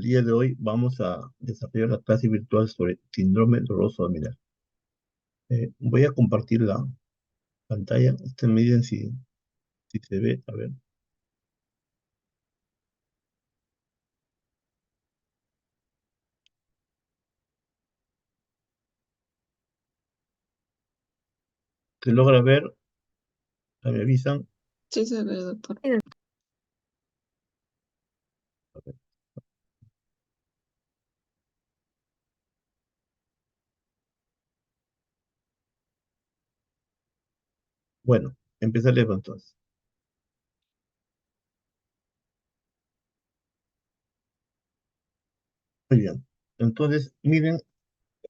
día de hoy vamos a desarrollar la clase virtual sobre síndrome doloroso abdominal. Voy a compartir la pantalla. Ustedes me dicen si se ve. A ver, ¿se logra ver? Me avisan. Sí se ve, doctor. A ver. Bueno, empezaremos entonces. Muy bien. Entonces, miren la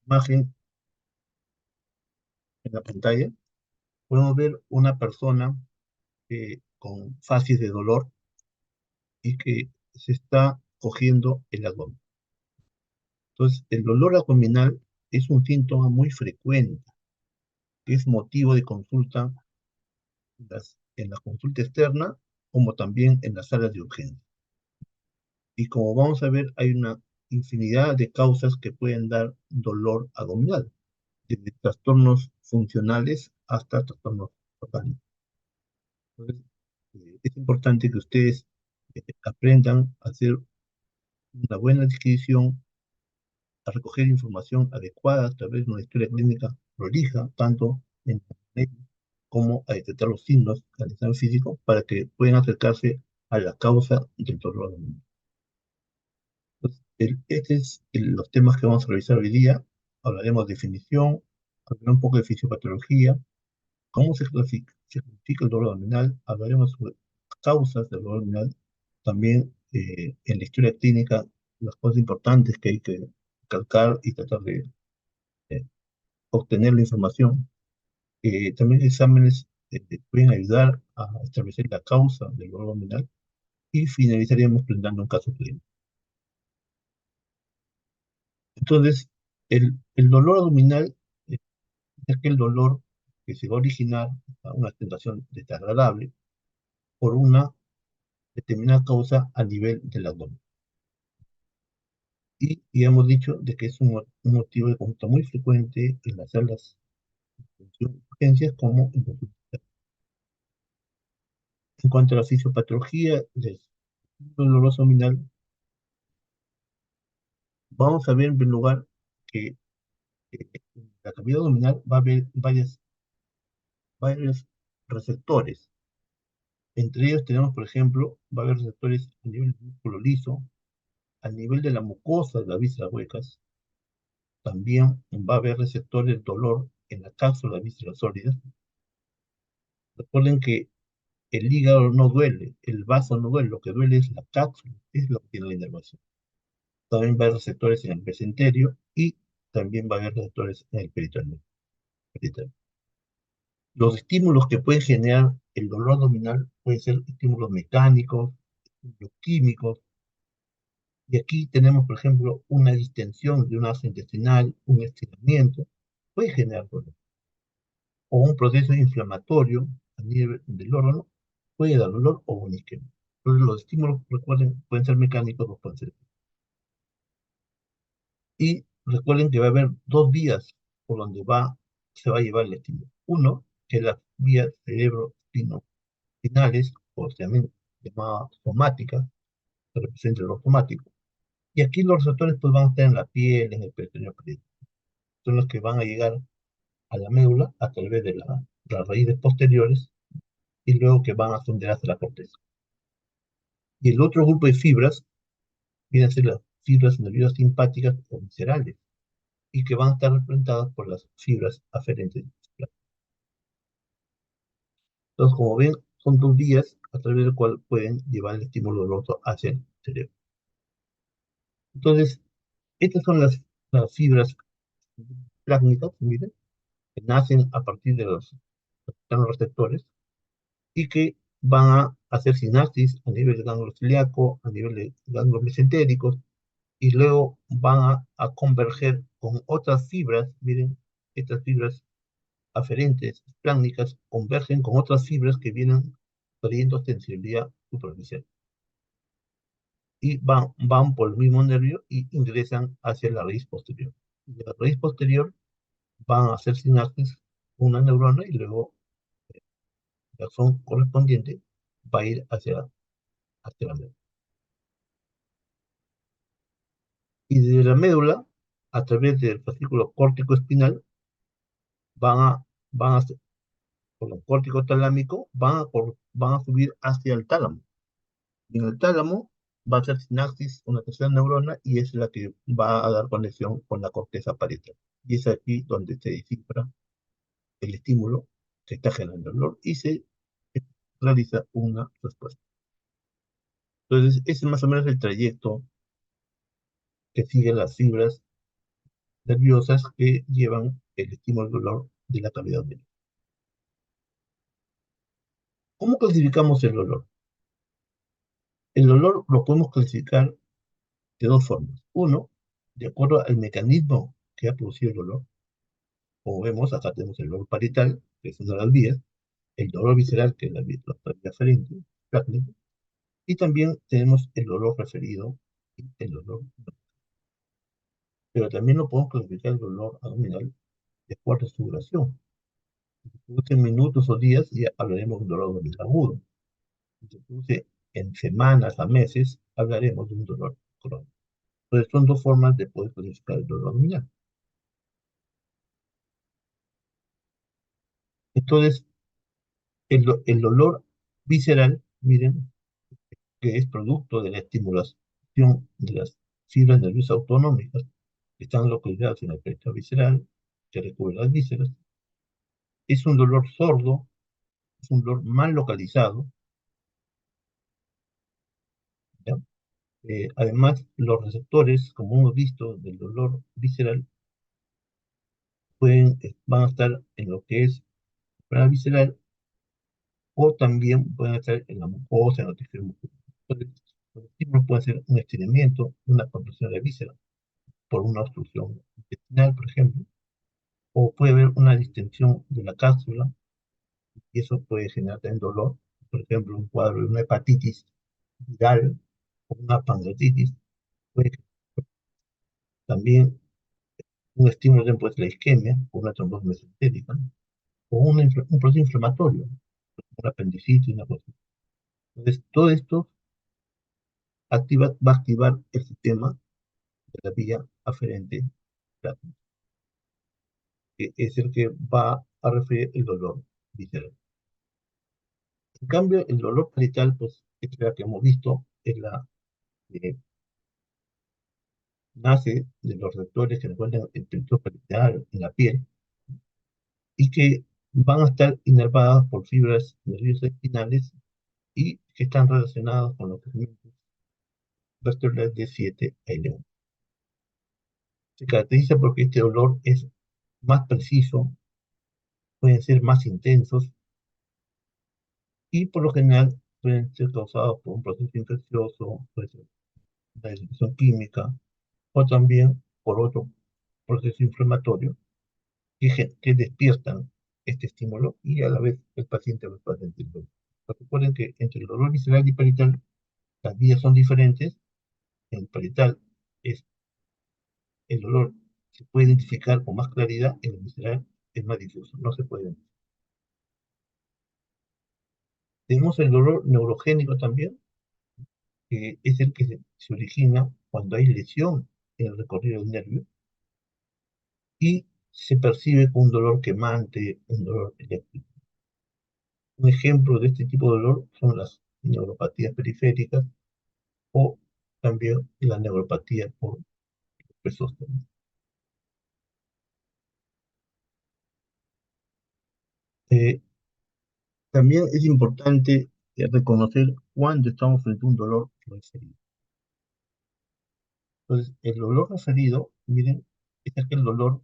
imagen en la pantalla. Podemos ver una persona con facies de dolor y que se está cogiendo el abdomen. Entonces, el dolor abdominal es un síntoma muy frecuente, que es motivo de consulta en la consulta externa, como también en las salas de urgencia. Y como vamos a ver, hay una infinidad de causas que pueden dar dolor abdominal, desde trastornos funcionales hasta trastornos orgánicos. Entonces, es importante que ustedes aprendan a hacer una buena descripción, a recoger información adecuada a través de una historia clínica prolija, tanto en internet como a detectar los signos al examen físico para que puedan acercarse a la causa del dolor abdominal. Entonces, los temas que vamos a revisar hoy día. Hablaremos de definición, hablaremos un poco de fisiopatología, cómo se clasifica el dolor abdominal, hablaremos sobre causas del dolor abdominal, también en la historia clínica, las cosas importantes que hay que calcar y tratar de obtener la información. También exámenes pueden ayudar a establecer la causa del dolor abdominal y finalizaríamos presentando un caso clínico. Entonces, el dolor abdominal es aquel dolor que se va a originar a una sensación desagradable por una determinada causa a nivel del abdomen. Y hemos dicho de que es un motivo de consulta muy frecuente en las salas de urgencias como en los hospitales. En cuanto a la fisiopatología del dolor abdominal, vamos a ver en primer lugar que en la cavidad abdominal va a haber varios receptores. Entre ellos tenemos, por ejemplo, va a haber receptores a nivel del músculo liso, a nivel de la mucosa de las vísceras huecas. También va a haber receptores de dolor en la cápsula de vísceras sólidas. Recuerden que el hígado no duele, el vaso no duele, lo que duele es la cápsula, es lo que tiene la inervación. También va a haber receptores en el mesenterio y también va a haber receptores en el peritoneo. Los estímulos que pueden generar el dolor abdominal pueden ser estímulos mecánicos, estímulos químicos, y aquí tenemos, por ejemplo, una distensión de un asa intestinal, un estiramiento, puede generar dolor. O un proceso inflamatorio a nivel del órgano puede dar dolor o un isquemia. Entonces, los estímulos, recuerden, pueden ser mecánicos o pueden ser. Y recuerden que va a haber dos vías por donde se va a llevar el estímulo. Uno, que es la vía cerebro-espino-finales, o también llamada somática, que representa lo somático. Y aquí los receptores pues, van a estar en la piel, en el peritoneo. Son los que van a llegar a la médula a través de las raíces posteriores y luego que van a ascender hacia la corteza. Y el otro grupo de fibras vienen a ser las fibras nerviosas simpáticas o viscerales y que van a estar representadas por las fibras aferentes. Entonces, como ven, son dos vías a través del cual pueden llevar el estímulo doloroso hacia el cerebro. Entonces, estas son las fibras plásmicas, miren, que nacen a partir de los receptores y que van a hacer sinapsis a nivel de ganglio celíaco, a nivel de ganglios mesentéricos, y luego van a converger con otras fibras, miren, estas fibras aferentes, plásmicas, convergen con otras fibras que vienen trayendo sensibilidad superficial. y van por el mismo nervio y ingresan hacia la raíz posterior. De la raíz posterior van a hacer sinapsis una neurona y luego la acción correspondiente va a ir hacia la médula. Y desde la médula, a través del fascículo córtico espinal, van a, van a, por el córtico talámico, van a subir hacia el tálamo. Y en el tálamo va a hacer sinapsis una tercera neurona y es la que va a dar conexión con la corteza parietal. Y es aquí donde se descifra el estímulo que está generando el dolor y se realiza una respuesta. Entonces, ese es más o menos el trayecto que siguen las fibras nerviosas que llevan el estímulo al dolor de la cavidad auditiva. ¿Cómo clasificamos el dolor? El dolor lo podemos clasificar de dos formas. Uno, de acuerdo al mecanismo que ha producido el dolor. Como vemos, acá tenemos el dolor parietal, que es una de las vías, el dolor visceral, que es la vía aferente, y también tenemos el dolor referido y el dolor. Pero también lo podemos clasificar el dolor abdominal de acuerdo a su duración. Si se produce en minutos o días, ya hablaremos de un dolor abdominal agudo. Si se produce en semanas a meses, hablaremos de un dolor crónico. Entonces, son dos formas de poder clasificar el dolor abdominal. Entonces, el dolor visceral, miren, que es producto de la estimulación de las fibras nerviosas autonómicas que están localizadas en el pecho visceral, que recubre las vísceras. Es un dolor sordo, es un dolor mal localizado, ¿ya? Además, los receptores, como hemos visto, del dolor visceral van a estar en lo que es la visceral o también pueden estar en la mucosa, en los tejidos musculares. Entonces, los estímulos pueden ser un estreñimiento, una compresión de la víscera por una obstrucción intestinal, por ejemplo, o puede haber una distensión de la cápsula y eso puede generar también dolor, por ejemplo, un cuadro de una hepatitis viral o una pancreatitis, puede también un estímulo después de la isquemia o una trombosis mesentérica, o un proceso inflamatorio, una apendicitis, una cosa. Entonces, todo esto va a activar el sistema de la vía aferente, que es el que va a referir el dolor visceral. En cambio, el dolor parietal, pues, es la que hemos visto, es la que nace de los receptores que se encuentran en el plexo parietal, en la piel, y que van a estar inervadas por fibras nerviosas espinales y que están relacionadas con los segmentos vestibulares de 7 a L1. Se caracteriza porque este dolor es más preciso, pueden ser más intensos y por lo general pueden ser causados por un proceso infeccioso, puede ser una disrupción química o también por otro proceso inflamatorio que despiertan este estímulo y a la vez el paciente va a sentir dolor. Recuerden que entre el dolor visceral y parietal las vías son diferentes. En el parietal es el dolor se puede identificar con más claridad, en el visceral es más difuso, no se puede identificar. Tenemos el dolor neurogénico también, que es el que se origina cuando hay lesión en el recorrido del nervio y se percibe como un dolor quemante, un dolor eléctrico. Un ejemplo de este tipo de dolor son las neuropatías periféricas o también la neuropatía por Crisóstomo. Eh, También es importante reconocer cuando estamos frente a un dolor referido. Entonces, el dolor referido, miren, es aquel dolor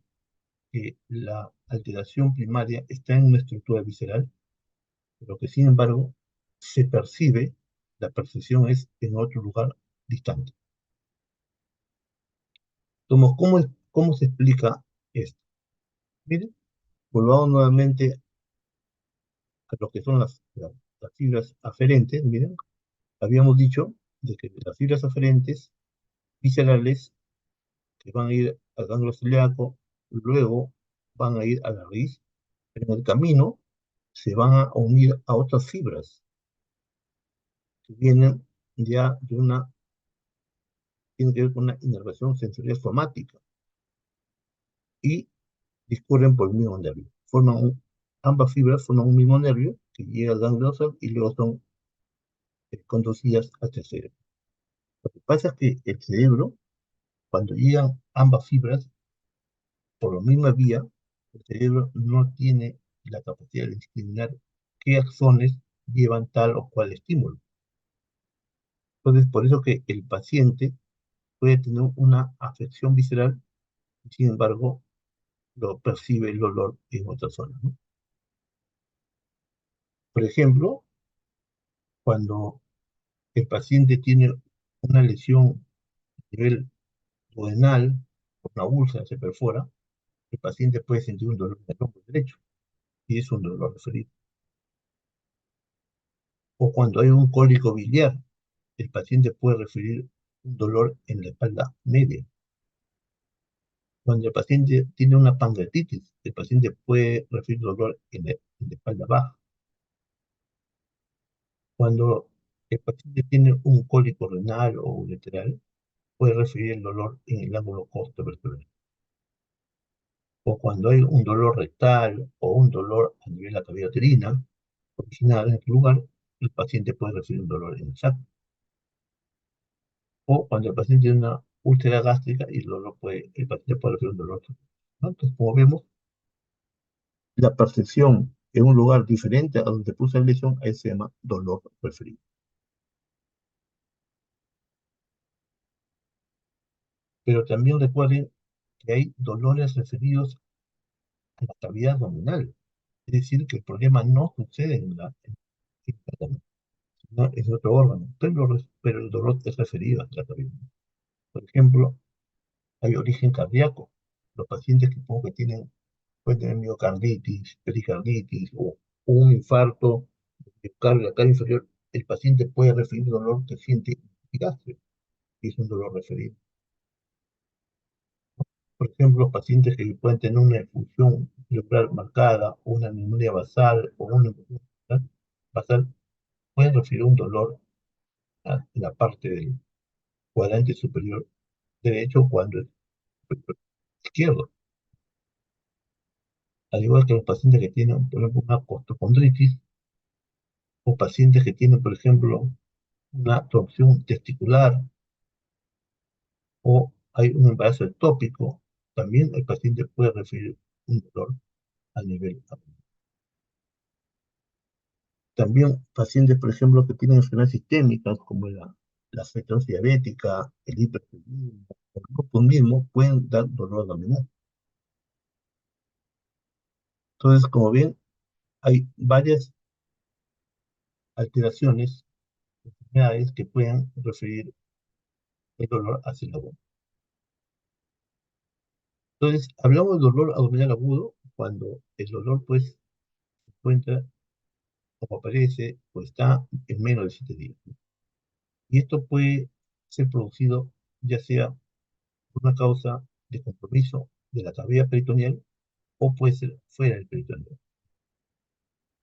que la alteración primaria está en una estructura visceral, pero que sin embargo se percibe, la percepción es en otro lugar distante. Entonces, cómo se explica esto? Miren, volvamos nuevamente a lo que son las fibras aferentes, miren, habíamos dicho de que las fibras aferentes viscerales que van a ir al ganglio celíaco, luego van a ir a la raíz, pero en el camino se van a unir a otras fibras que vienen ya de una, tienen que ver con una inervación sensorial somática y discurren por el mismo nervio. Ambas fibras forman un mismo nervio que llega al ganglio basal y luego son conducidas hacia el cerebro. Lo que pasa es que el cerebro, cuando llegan ambas fibras por la misma vía, el cerebro no tiene la capacidad de discriminar qué axones llevan tal o cual estímulo. Entonces, por eso que el paciente puede tener una afección visceral y sin embargo lo percibe el dolor en otra zona, ¿no? Por ejemplo, cuando el paciente tiene una lesión a nivel duodenal, una úlcera se perfora, el paciente puede sentir un dolor en el hombro derecho y es un dolor referido. O cuando hay un cólico biliar, el paciente puede referir un dolor en la espalda media. Cuando el paciente tiene una pancreatitis, el paciente puede referir dolor en la espalda baja. Cuando el paciente tiene un cólico renal o ureteral, puede referir el dolor en el ángulo costovertebral. O cuando hay un dolor rectal o un dolor a nivel de la cavidad uterina, original en este lugar, el paciente puede referir un dolor en el sacro. O cuando el paciente tiene una úlcera gástrica y el paciente puede referir un dolor. ¿No? Entonces, como vemos, la percepción en un lugar diferente a donde puse la lesión, ahí se llama dolor referido. Pero también recuerden que hay dolores referidos a la cavidad abdominal. Es decir, que el problema no sucede en el abdomen, sino en otro órgano, pero el dolor es referido a la cavidad. Por ejemplo, hay origen cardíaco. Los pacientes que pueden tener miocarditis, pericarditis o un infarto de carga acá inferior, el paciente puede referir dolor que siente gástrico, y es un dolor referido. Por ejemplo, pacientes que pueden tener una efusión pleural marcada, una neumonía basal o una enfermedad basal, pueden referir un dolor en la parte del cuadrante superior derecho cuando es izquierdo. Al igual que los pacientes que tienen, por ejemplo, una costocondritis o pacientes que tienen, por ejemplo, una torsión testicular o hay un embarazo ectópico, también el paciente puede referir un dolor a nivel abdominal. También pacientes, por ejemplo, que tienen enfermedades sistémicas como la cetosis diabética, el hipertensión, el lupus mismo, pueden dar dolor abdominal. Entonces, como ven, hay varias alteraciones, enfermedades que pueden referir el dolor hacia el abdomen. Entonces, hablamos de dolor abdominal agudo cuando el dolor, pues, se encuentra como aparece o está en menos de 7 días. Y esto puede ser producido ya sea por una causa de compromiso de la cavidad peritoneal o puede ser fuera del peritoneo.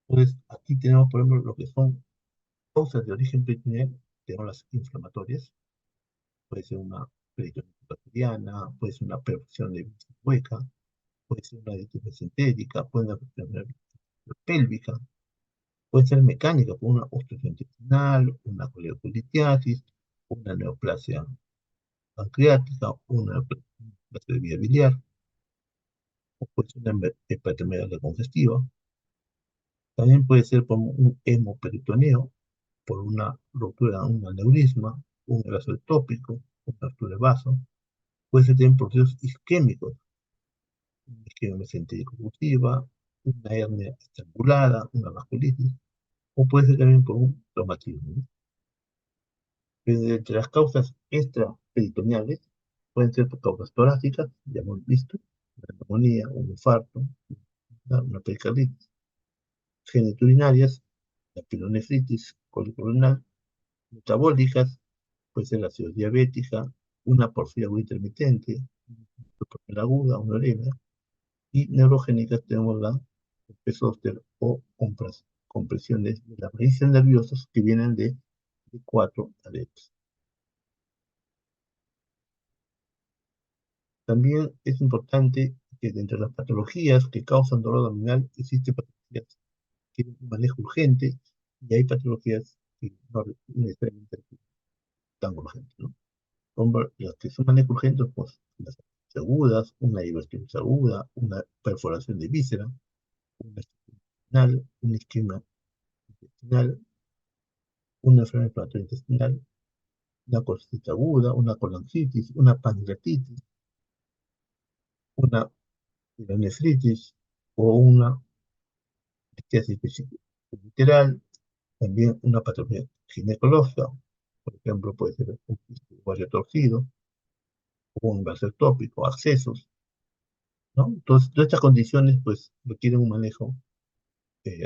Entonces, aquí tenemos, por ejemplo, lo que son causas de origen peritoneal, tenemos las inflamatorias, puede ser una peritonitis bacteriana, puede ser una perfusión de víscera hueca, puede ser una distensión sintética, puede ser una enfermedad pélvica, puede ser mecánica, por una obstrucción intestinal, una coleoculitiasis, una neoplasia pancreática, una neoplasia de vía biliar, o puede ser una hepatomegalia congestiva. También puede ser por un hemoperitoneo, por una ruptura, un aneurisma, un vaso ectópico, una ruptura de vaso. Puede ser también por procesos isquémicos, una isquemia mesentérica oclusiva, una hernia estrangulada, una vasculitis, o puede ser también por un traumatismo, ¿no? Entre las causas extraperitoneales pueden ser por causas torácicas, ya hemos visto, una neumonía, un infarto, una pericarditis, geniturinarias, la pielonefritis colicorenal, metabólicas, puede ser la acidosis diabética, una porfía aguda intermitente, una aguda, una uremia, y neurogénicas tenemos la pesóster o compresiones de las raíces nerviosas que vienen de cuatro alelos. También es importante que dentro de las patologías que causan dolor abdominal existen patologías que tienen un manejo urgente y hay patologías que no necesariamente son tan urgentes, ¿no? Como las que son manejo urgente, pues las agudas, una diverticulosis aguda, una perforación de víscera, una intestinal, una isquemia intestinal, una enfermedad inflamatoria intestinal, una colitis aguda, una colangitis, una pancreatitis, una pielonefritis o una litiasis literal, también una patología ginecológica, por ejemplo, puede ser un quiste ovario torcido, o un váter tópico, abscesos, ¿no? Entonces, todas estas condiciones, pues, requieren un manejo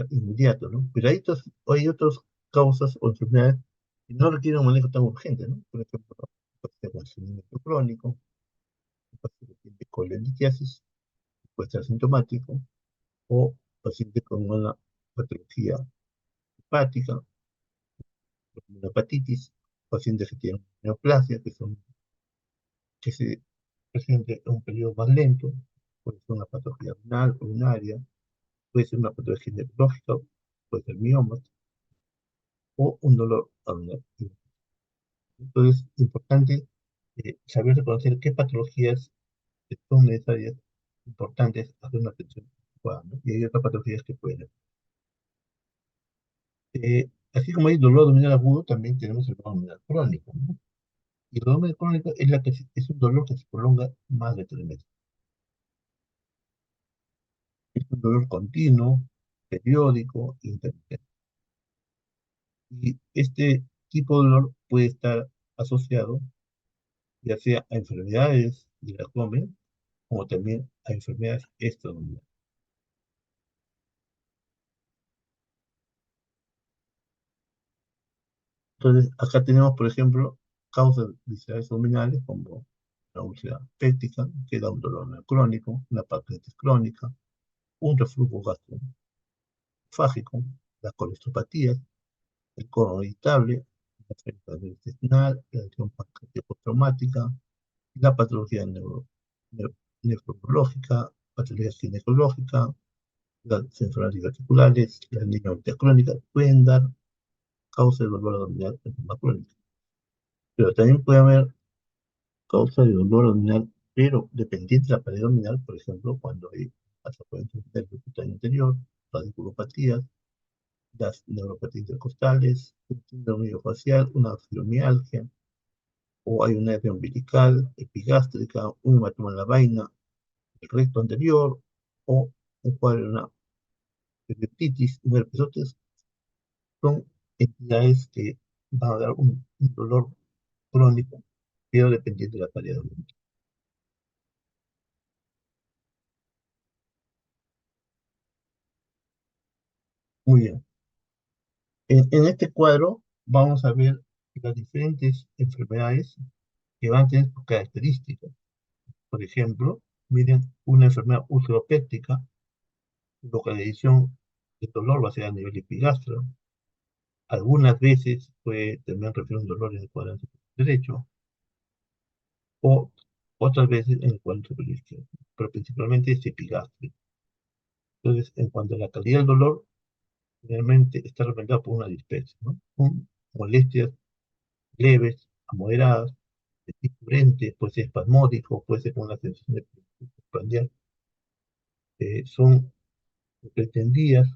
inmediato, ¿no? Pero hay otras causas o enfermedades que no requieren un manejo tan urgente, ¿no? Por ejemplo, puede ser estreñimiento crónico, un paciente que tiene colelitiasis, puede ser asintomático, o paciente con una patología hepática, como una hepatitis, pacientes que tienen neoplasia, que se presente en un periodo más lento, puede ser una patología renal, urinaria, puede ser una patología ginecológica, puede ser miomas, o un dolor abdominal. Entonces, es importante saber reconocer qué patologías son necesarias, importantes, hacer una atención adecuada, ¿no? Y hay otras patologías que pueden. Así como hay dolor abdominal agudo, también tenemos el dolor abdominal crónico, ¿no? Y el dolor abdominal crónico es un dolor que se prolonga más de 3 meses. Es un dolor continuo, periódico, intermitente. Y este tipo de dolor puede estar asociado ya sea a enfermedades del abdomen, como también a enfermedades extraabdominales. Entonces, acá tenemos, por ejemplo, causas viscerales abdominales como la úlcera péptica, que da un dolor crónico, una pancreatitis crónica, un reflujo gastroesofágico, las colestropatías, el colon irritable, la enfermedad intestinal, la lesión pancreática postraumática, la patología nefrológica, patología ginecológica, las enfermedades articulares, la anemia crónica, pueden dar causa de dolor abdominal en forma crónica. Pero también puede haber causa de dolor abdominal, pero dependiente de la pared abdominal, por ejemplo, cuando hay atrofia del cutáneo anterior, radiculopatías, las neuropatías intercostales, un síndrome facial, una fibromialgia, o hay una hernia umbilical, epigástrica, un hematoma en la vaina, el recto anterior, o un cuadro de una perioditis, un herpesotes, son entidades que van a dar un dolor crónico, pero dependiendo de la calidad del momento. Muy bien. En este cuadro vamos a ver las diferentes enfermedades que van a tener sus características. Por ejemplo, miren una enfermedad ulceropéptica, localización del dolor va a ser a nivel epigastro. Algunas veces puede también referir un dolor en el cuadrante derecho o otras veces en el cuadrante superior izquierdo, pero principalmente es epigástrico. Entonces, en cuanto a la calidad del dolor, generalmente está representado por una dispepsia, ¿no? Con molestias leves a moderadas, de tipo urente, puede ser espasmódico, puede ser con una sensación de prandial, son pretendidas,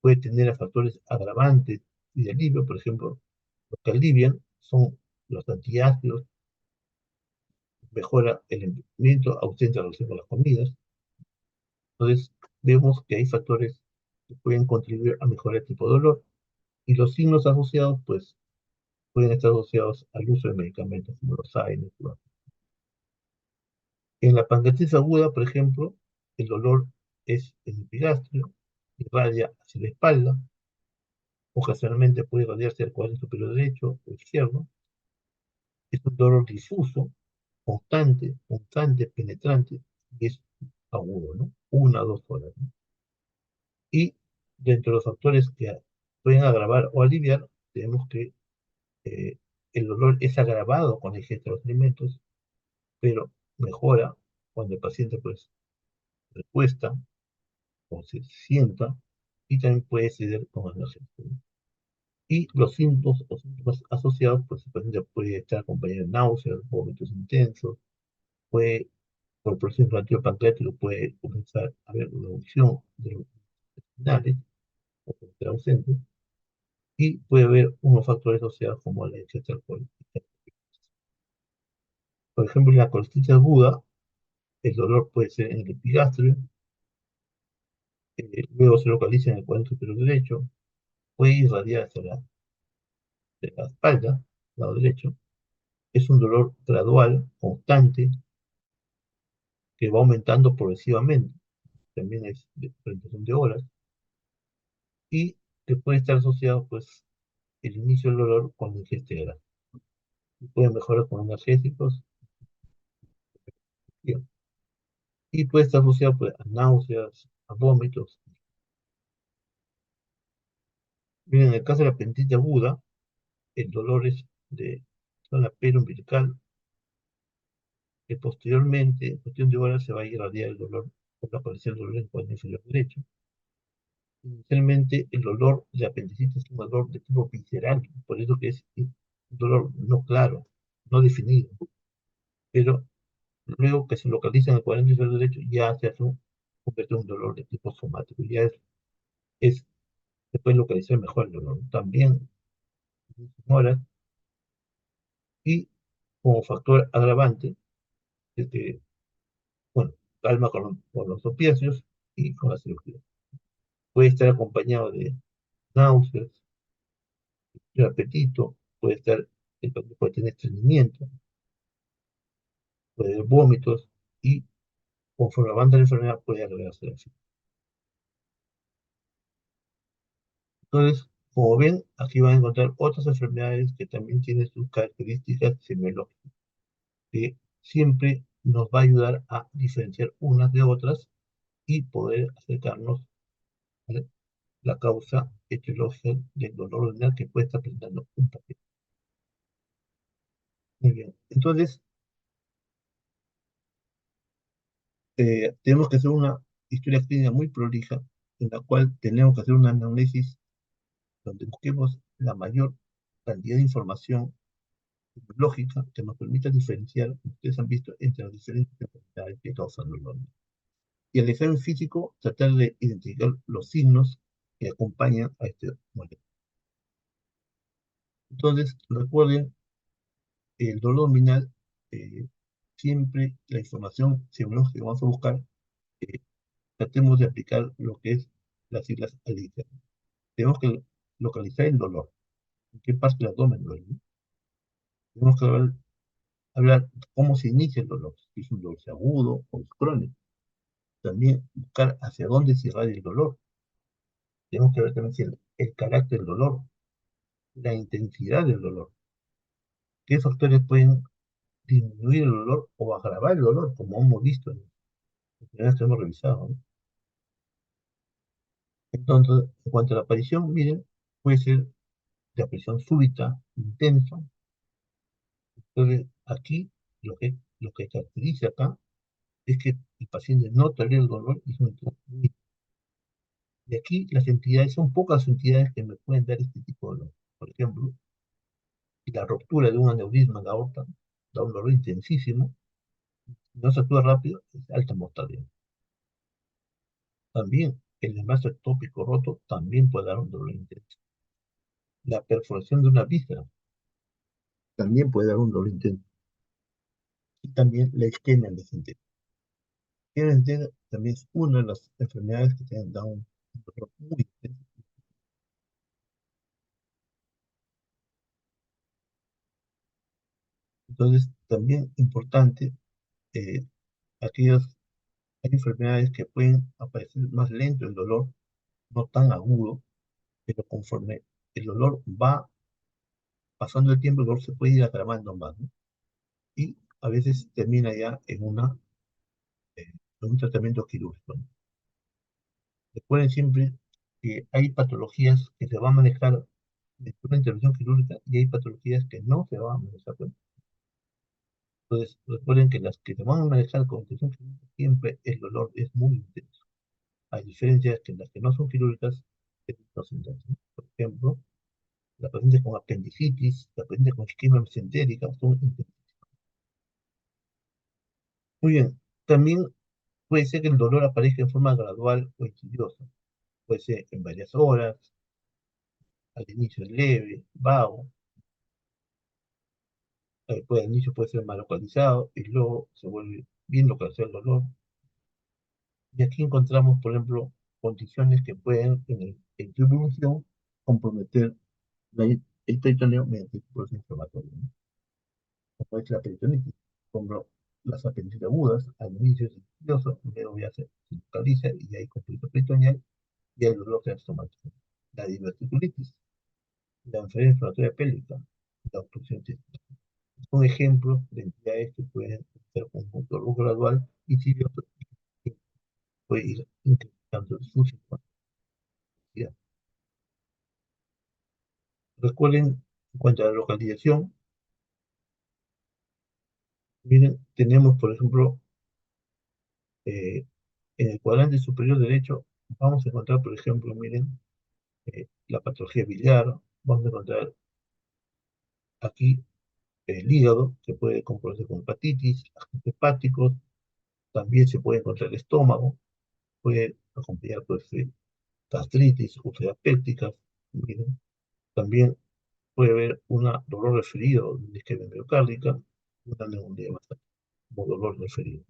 puede tener a factores agravantes y de alivio, por ejemplo, los que alivian son los antiácidos, mejora el emprendimiento, ausenta la relación con las comidas. Entonces, vemos que hay factores que pueden contribuir a mejorar el tipo de dolor y los signos asociados, pues, pueden estar asociados al uso de medicamentos como los AINES. En la pancreatitis aguda, por ejemplo, el dolor es en el epigastrio, irradia hacia la espalda, ocasionalmente puede irradiarse al cuadrante superior derecho o izquierdo, Es un dolor difuso, constante, penetrante, y es agudo, ¿no? 1 a 2 horas, ¿no? Y dentro de los factores que pueden agravar o aliviar, tenemos que el dolor es agravado con la ingesta de los alimentos, pero mejora cuando el paciente pues recuesta o se sienta y también puede ceder con analgésico, ¿no? Y los síntomas o síntomas asociados, pues el paciente puede estar acompañado de náuseas, vómitos intensos, puede, por presión relativo pancreático, puede comenzar a haber una erupción de los intestinales o puede estar ausente, y puede haber unos factores asociados como la ingesta alcohólica. Por ejemplo, en la colitis aguda, el dolor puede ser en el epigastrio, luego se localiza en el cuadrante superior derecho, puede irradiar hacia la espalda, lado derecho. Es un dolor gradual, constante, que va aumentando progresivamente. También es de 32 horas y que puede estar asociado, pues, el inicio del dolor con la ingesta de grasa. Y puede mejorar con analgésicos, bien, y puede estar asociado, pues, a náuseas, a vómitos. Bien, en el caso de la apendicitis aguda, el dolor es de zona periumbilical, que posteriormente, en cuestión de horas, se va a irradiar el dolor por la aparición del dolor en el cuadro inferior derecho. Inicialmente, el dolor de apendicitis es un dolor de tipo visceral, por eso que es un dolor no claro, no definido, pero luego que se localiza en el cuadrante inferior derecho, ya convierte en un dolor de tipo somático, es, se puede localizar mejor el dolor. También mora, y como factor agravante, es que, bueno, calma con los opiáceos y con la cirugía. Puede estar acompañado de náuseas, de apetito, el paciente puede tener estreñimiento, puede haber vómitos y conforme avanza la enfermedad puede agregarse la fiebre. Entonces, como ven, aquí van a encontrar otras enfermedades que también tienen sus características semiológicas, que siempre nos va a ayudar a diferenciar unas de otras y poder acercarnos a la causa etiológica del dolor renal que puede estar presentando un paciente. Muy bien, entonces tenemos que hacer una historia clínica muy prolija, en la cual tenemos que hacer un análisis donde busquemos la mayor cantidad de información lógica que nos permita diferenciar, como ustedes han visto, entre las diferentes enfermedades que causan dolor. Y al examen físico, tratar de identificar los signos que acompañan a este malestar. Entonces, recuerden, el dolor abdominal, eh, siempre la información semiológica que vamos a buscar, eh, tratemos de aplicar lo que es las siglas ALICA. Tenemos que localizar el dolor, en qué parte del abdomen duele, ¿no? Tenemos que hablar cómo se inicia el dolor, si es un dolor agudo o es crónico. También buscar hacia dónde se irradia el dolor. Tenemos que ver también si el carácter del dolor, la intensidad del dolor, qué factores pueden disminuir el dolor o agravar el dolor, como hemos visto en los primeros que hemos revisado, ¿no? Entonces, en cuanto a la aparición, miren, puede ser de aparición súbita, intensa. Entonces, aquí lo que caracteriza acá es que el paciente no tolera el dolor y es un dolor. Y aquí las entidades, son pocas entidades que me pueden dar este tipo de dolor. Por ejemplo, si la ruptura de un aneurisma en la aorta da un dolor intensísimo, si no se actúa rápido, es alta mortalidad. También el embalse ectópico roto también puede dar un dolor intenso. La perforación de una víscera también puede dar un dolor intenso. Y también la isquemia mesenterica. La isquemia mesenterica también es una de las enfermedades que te dan un dolor muy intenso. Entonces, también importante, eh, aquellas hay enfermedades que pueden aparecer más lento el dolor, no tan agudo, pero conforme el dolor va pasando el tiempo, el dolor se puede ir agravando más, ¿no? y a veces termina ya en un tratamiento quirúrgico, ¿no? Recuerden siempre que hay patologías que se van a manejar después de una intervención quirúrgica y hay patologías que no se van a manejar. Entonces, recuerden que las que se van a manejar con intervención quirúrgica siempre el dolor es muy intenso. Hay diferencias que las que no son quirúrgicas es menos intenso, ¿no? Por ejemplo, las pacientes con apendicitis, las pacientes con isquemia mesentérica son intensas. Muy bien, también puede ser que el dolor aparezca en forma gradual o insidiosa. Puede ser en varias horas, al inicio es leve, vago, al inicio puede ser mal localizado y luego se vuelve bien localizado el dolor. Y aquí encontramos, por ejemplo, condiciones que pueden, en su evolución, comprometer el peritoneo mediante el proceso inflamatorio, ¿no? Como es la peritonitis, como las apendicitis agudas, al inicio es insidioso, luego ya se localiza y hay conflicto peritoneal y el dolor asomático. La diverticulitis, la enfermedad inflamatoria pélvica, la obstrucción intestinal. Son ejemplos de entidades que pueden ser un dolor gradual y si puede ir incrementando su sintomatología. Recuerden, en cuanto a la localización, miren, tenemos, por ejemplo, eh, en el cuadrante superior derecho, vamos a encontrar, por ejemplo, miren, la patología biliar, vamos a encontrar aquí el hígado, que puede comprometerse con hepatitis, agentes hepáticos, también se puede encontrar el estómago, puede acompañar pues, gastritis, úlceras pépticas, miren, también puede haber un dolor referido de isquemia miocárdica, una neumonía basal, como dolor referido.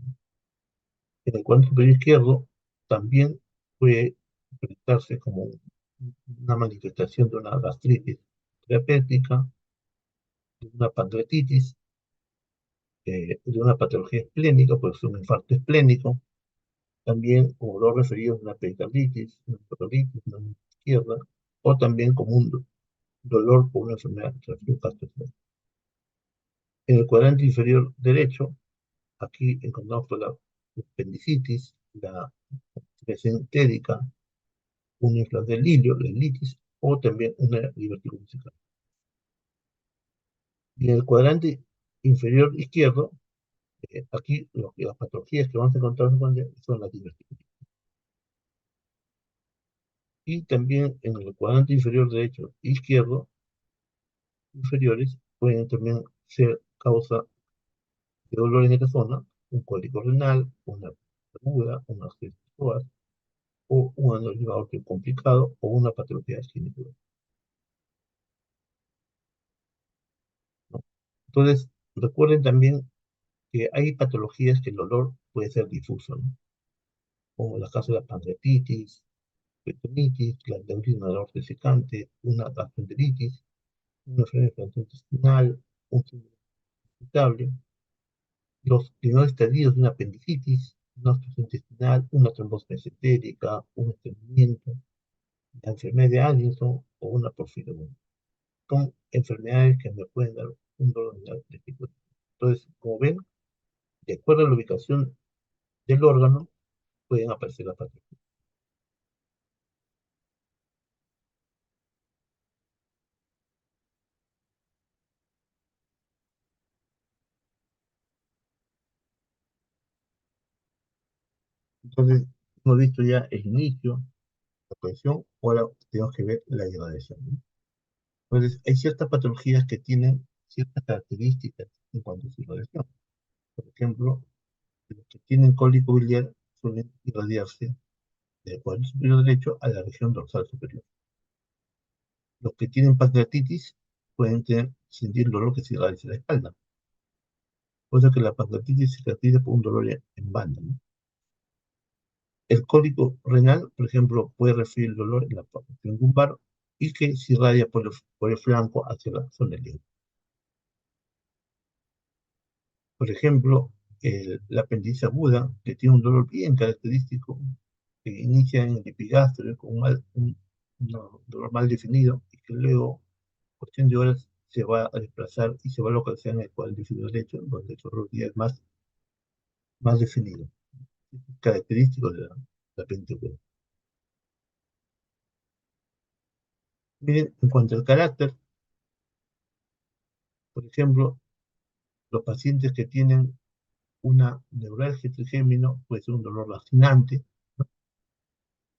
En el cuadro superior izquierdo también puede presentarse como una manifestación de una gastritis terapéutica, de una pancreatitis, de una patología esplénica, puede ser un infarto esplénico, también como lo referido a una pericarditis, una hepatitis, una izquierda, o también como un dolor por una enfermedad gastrointestinal. En el cuadrante inferior derecho, aquí encontramos pues, la apendicitis, la infección entérica, una inflamación del hilio, la litis, o también una diverticulitis. Y en el cuadrante inferior izquierdo, aquí las patologías que vamos a encontrar son las diverticulitis. Y también en el cuadrante inferior derecho e izquierdo, inferiores, pueden también ser causa de dolor en esta zona, un cólico renal, una aguda, una artritis psoas, o un aneurisma aórtico complicado, o una patología ginecológica, ¿no? Entonces, recuerden también que hay patologías que el dolor puede ser difuso, ¿no? Como la caso de la pancreatitis, peritonitis, la aneurisma del aorta secante, una gastroenteritis, una enfermedad intestinal, un síndrome irritable, los primeros estadios de una apendicitis, una obstrucción intestinal, una trombosis mesentérica, un estreñimiento, la enfermedad de Addison o una porfiromialgia. Son enfermedades que me pueden dar un dolor de tipo. Entonces, como ven, de acuerdo a la ubicación del órgano, pueden aparecer las patologías. Entonces, hemos visto ya el inicio, la prevención, ahora tenemos que ver la degradación, ¿no? Entonces, hay ciertas patologías que tienen ciertas características en cuanto a su irradiación. Por ejemplo, los que tienen cólico biliar suelen irradiarse del cuadro superior derecho a la región dorsal superior. Los que tienen pancreatitis pueden sentir dolor que se irradia hacia la espalda. Por eso que la pancreatitis se caracteriza por un dolor en banda, ¿no? El cólico renal, por ejemplo, puede referir el dolor en la porción lumbar y que se irradia por el flanco hacia la zona del hígado. Por ejemplo, la apendicitis aguda, que tiene un dolor bien característico, que inicia en el epigastrio con un dolor mal definido y que luego, cuestión de horas, se va a desplazar y se va a localizar en el cuádriceps derecho, donde el dolor ya es más definido, característico de la penitencia. Miren, en cuanto al carácter, por ejemplo, los pacientes que tienen una neuralgia trigémino puede ser un dolor lacinante.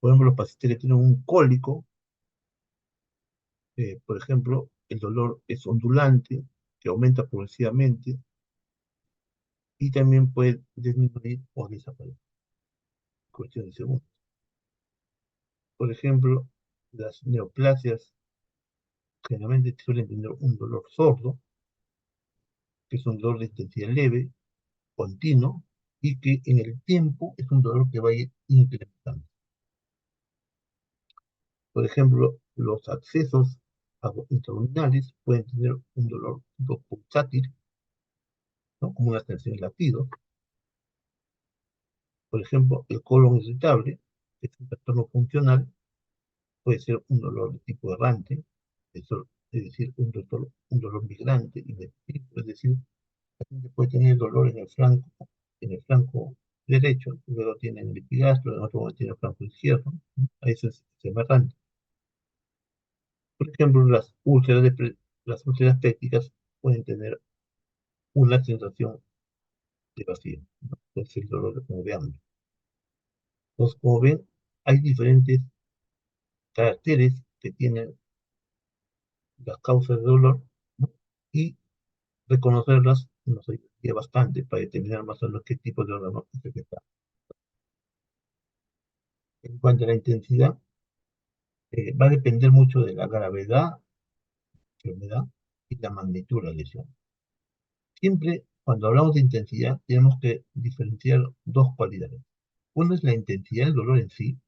Por ejemplo, los pacientes que tienen un cólico, por ejemplo, el dolor es ondulante, que aumenta progresivamente y también puede disminuir o desaparecer en cuestión de segundos. Por ejemplo, las neoplasias generalmente suelen tener un dolor sordo, que es un dolor de intensidad leve, continuo, y que en el tiempo es un dolor que va a ir incrementando. Por ejemplo, los accesos intraabdominales pueden tener un dolor tipo pulsátil, ¿no? Como una tensión de latido. Por ejemplo, el colon irritable, que es un trastorno funcional, puede ser un dolor de tipo errante, es decir, un dolor migrante, inespecífico, es decir, la paciente puede tener dolor en el flanco derecho, luego tiene en el epigastro, en otro momento tiene el flanco izquierdo, ¿no? A eso es errante. Por ejemplo, las úlceras pépticas pueden tener una sensación de vacío, ¿no? Es el dolor como de hambre. Entonces, como ven, hay diferentes caracteres que tienen las causas de dolor, ¿no? Y reconocerlas nos ayudaría bastante para determinar más o menos qué tipo de órgano es el que está. En cuanto a la intensidad, va a depender mucho de la gravedad de la enfermedad y la magnitud de la lesión. Siempre, cuando hablamos de intensidad, tenemos que diferenciar dos cualidades. Uno es la intensidad del dolor en sí,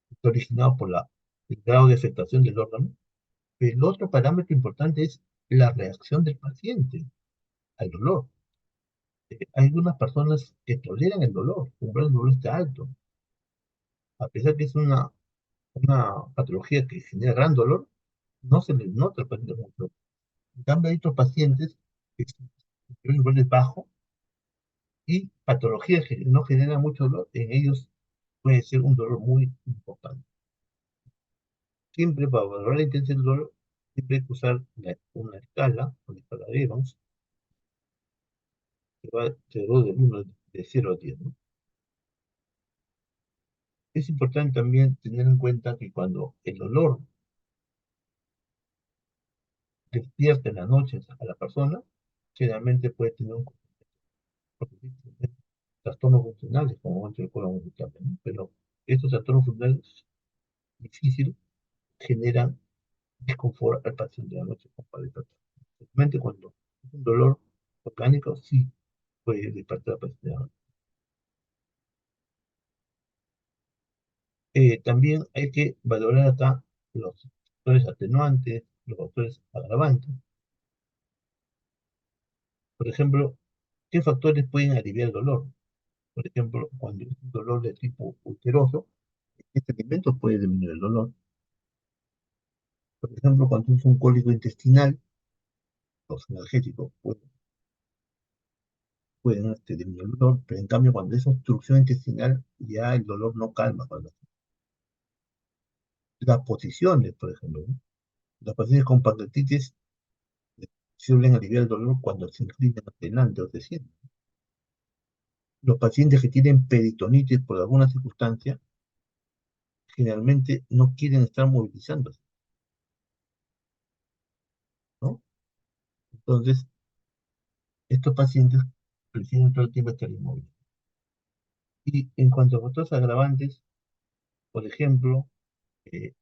que está originado por el grado de afectación del órgano. Pero el otro parámetro importante es la reacción del paciente al dolor. Hay algunas personas que toleran el dolor, el umbral del dolor está alto, a pesar que es una patología que genera gran dolor, no se les nota el paciente mucho. En cambio, hay otros pacientes que el umbral es bajo y patologías que no generan mucho dolor, en ellos puede ser un dolor muy importante. Siempre para valorar la intensidad del dolor, siempre hay que usar una escala de Evans, que va del 1 de 0 a 10, ¿no? Es importante también tener en cuenta que cuando el dolor despierta en las noches a la persona, generalmente puede tener trastornos funcionales, como momento del colon irritable, ¿no? Pero estos trastornos funcionales difíciles generan desconfort al paciente de la noche con padecimiento. Especialmente cuando es un dolor orgánico, sí puede despertar al paciente de la noche. También hay que valorar acá los factores atenuantes, los factores agravantes. Por ejemplo, ¿qué factores pueden aliviar el dolor? Por ejemplo, cuando es un dolor de tipo ulceroso, este alimento puede disminuir el dolor. Por ejemplo, cuando es un cólico intestinal, los energéticos pueden disminuir el dolor, pero en cambio cuando es obstrucción intestinal, ya el dolor no calma. Las posiciones, por ejemplo, ¿no? Las pacientes con pancreatitis suelen aliviar el dolor cuando se inclinan hacia adelante o se sientan. Los pacientes que tienen peritonitis por alguna circunstancia, generalmente no quieren estar movilizándose, ¿no? Entonces, estos pacientes prefieren todo el tiempo estar inmóviles. Y en cuanto a otros agravantes, por ejemplo, eh,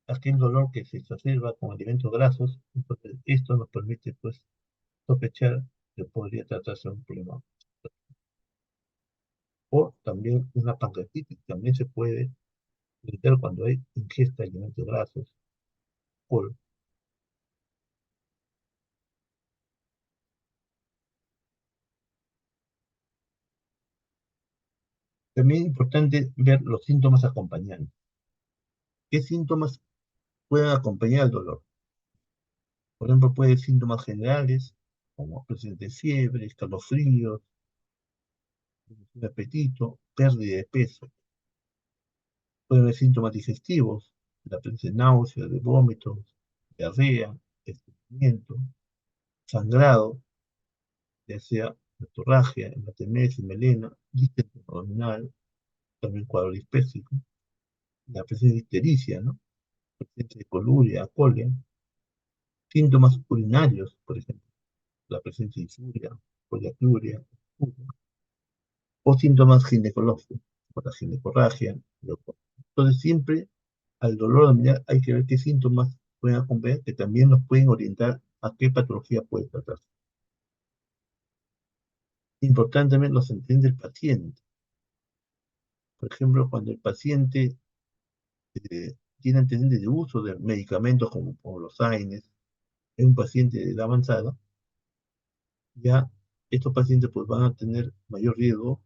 aquel dolor que se exacerba con alimentos grasos, entonces esto nos permite pues sospechar que podría tratarse de un problema. O también una pancreatitis, también se puede evitar cuando hay ingesta de alimentos grasos. O también es importante ver los síntomas acompañantes. ¿Qué síntomas pueden acompañar al dolor? Por ejemplo, puede haber síntomas generales, como presencia de fiebre, escalofríos, de apetito, pérdida de peso. Puede haber síntomas digestivos, la presencia de náuseas, de vómitos, diarrea, estreñimiento, sangrado, ya sea hemorragia, hematemesis, melena, distensión abdominal, también cuadro dispépsico, la presencia de ictericia, ¿no? Presencia de coluria, colia, síntomas urinarios, por ejemplo, la presencia de infuria, poliacuria, o síntomas ginecológicos, como la ginecorragia. Entonces, siempre al dolor abdominal hay que ver qué síntomas pueden acompañar, que también nos pueden orientar a qué patología puede tratarse. Importantemente, los antecedentes del paciente. Por ejemplo, cuando el paciente tiene antecedentes de uso de medicamentos como los AINES, es un paciente de edad avanzada, ya estos pacientes pues, van a tener mayor riesgo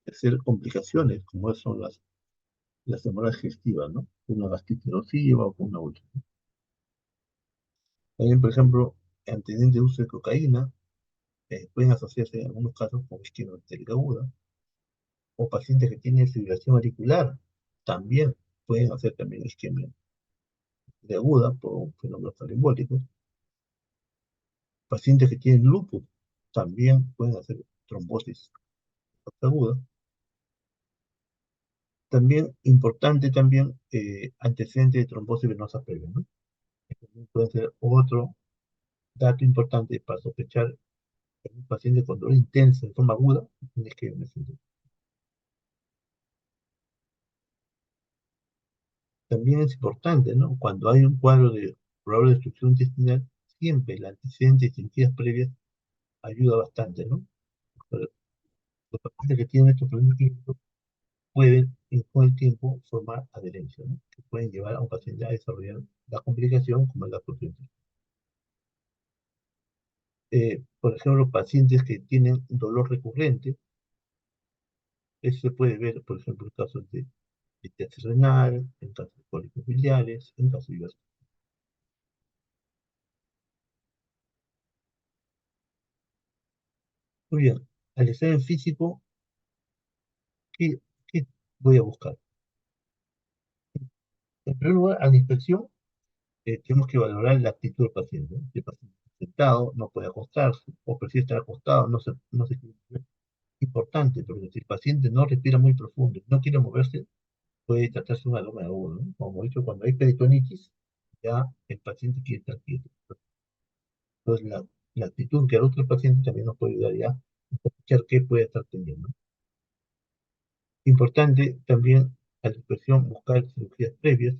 de hacer complicaciones, como son las hemorragias digestivas, ¿no? Una gastritis erosiva o una úlcera. También, por ejemplo, antecedentes de uso de cocaína pueden asociarse en algunos casos con isquemia bacteriana aguda, o pacientes que tienen fibrilación auricular también pueden hacer también isquemia aguda por fenómenos tromboembólicos. Pacientes que tienen lupus también pueden hacer trombosis aguda. También, importante también, antecedentes de trombosis venosa previa, ¿no? También puede ser otro dato importante para sospechar en un paciente con dolor intenso en forma aguda, tienes que también es importante, ¿no? Cuando hay un cuadro de probable destrucción intestinal, siempre el antecedente de cirugías previas ayuda bastante, ¿no? Pero los pacientes que tienen estos problemas clínicos pueden, con el tiempo, formar adherencia, ¿no? Que pueden llevar a un paciente a desarrollar la complicación como es la destrucción intestinal. Por ejemplo, pacientes que tienen dolor recurrente, eso se puede ver, por ejemplo, en casos de esteatsis renal, en casos de cólicos biliares, en casos de... Muy bien, al examen físico, ¿qué, qué voy a buscar? En primer lugar, a la inspección, tenemos que valorar la actitud del paciente, ¿no? Si el paciente está sentado, no puede acostarse, o prefiere estar acostado, no se importante, porque si el paciente no respira muy profundo, no quiere moverse, puede tratarse de un aroma agudo, ¿no? Como he dicho, cuando hay peritonitis, ya el paciente quiere estar quieto. Entonces, la actitud que adopta el paciente también nos puede ayudar ya a sospechar qué puede estar teniendo. Importante también a la inspección buscar cirugías previas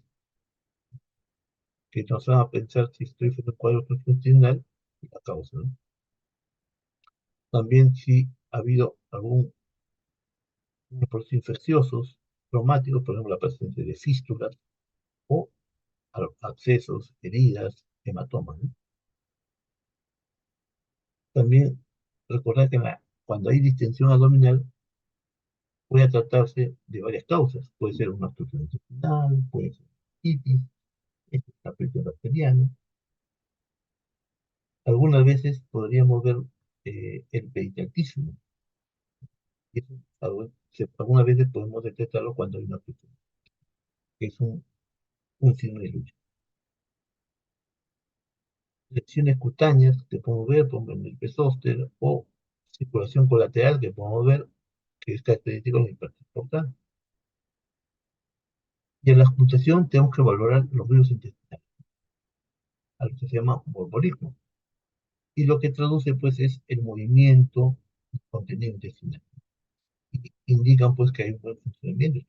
que nos van a pensar si estoy frente a un cuadro constitucional y la causa, ¿no? También si ha habido algún proceso infecciosos, traumáticos, por ejemplo, la presencia de fístulas o abscesos, heridas, hematomas, ¿no? También recordar que cuando hay distensión abdominal puede tratarse de varias causas. Puede ser una obstrucción intestinal, puede ser cistitis, la presión bacteriana. Algunas veces podríamos ver el peritactismo. Y eso, algunas veces podemos detectarlo cuando hay una obstrucción, que es un signo de lucha. Lesiones cutáneas que podemos ver, como en el pesóster, o circulación colateral que podemos ver, que es característico de hipertransportar. Y en la ocultación tenemos que valorar los ruidos intestinales, algo que se llama borborismo. Y lo que traduce, pues, es el movimiento del contenido intestinal. Y indican, pues, que hay un buen funcionamiento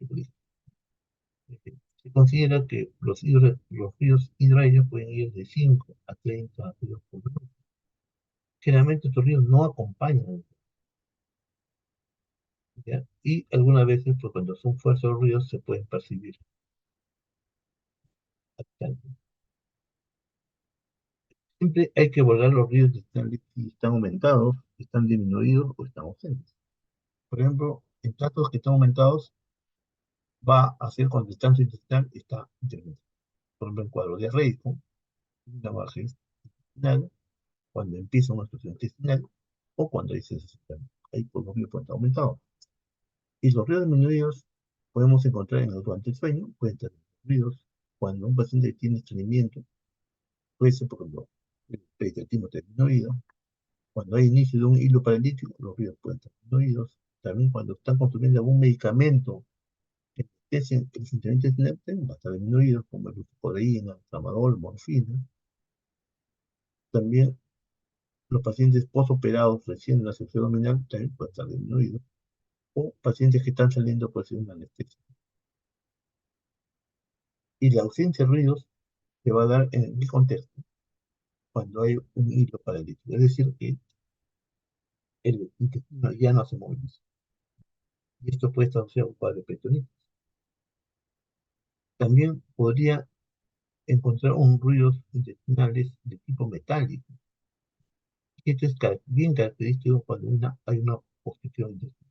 este. Se considera que los ríos hidráulicos pueden ir de 5 a 30 ríos por minuto. Generalmente estos ríos no acompañan, ¿ya? Y algunas veces, pues, cuando son fuertes los ríos, se pueden percibir bastante. Siempre hay que evaluar los ríos si están aumentados, están disminuidos o están ausentes. Por ejemplo, en casos que están aumentados, va a ser cuando el descanso intestinal está intermitente. Por ejemplo, en cuadro diarreico, una hemorragia, intestinal, cuando empieza una obstrucción intestinal o cuando hay sensación. Ahí por lo mismo puede estar aumentado. Y los ruidos disminuidos podemos encontrar en el durante el sueño, pueden tener ruidos cuando un paciente tiene estreñimiento, puede ser, por ejemplo, el peritonitismo está disminuido. Cuando hay inicio de un hilo paralítico, los ruidos pueden estar disminuidos. También cuando están consumiendo algún medicamento que anestesien el funcionamiento intestinal, va a estar disminuido, como el codeína, tramadol, morfina. También los pacientes postoperados recién en la sección abdominal también pueden estar disminuidos. O pacientes que están saliendo por una anestesia. Y la ausencia de ruidos se va a dar en el contexto cuando hay un hilo paralítico. Es decir, que el intestino ya no se moviliza. Y esto puede estar asociado a un cuadro de peritonitis. También podría encontrar un ruidos intestinales de tipo metálico. Y esto es bien característico cuando hay una obstrucción intestinal.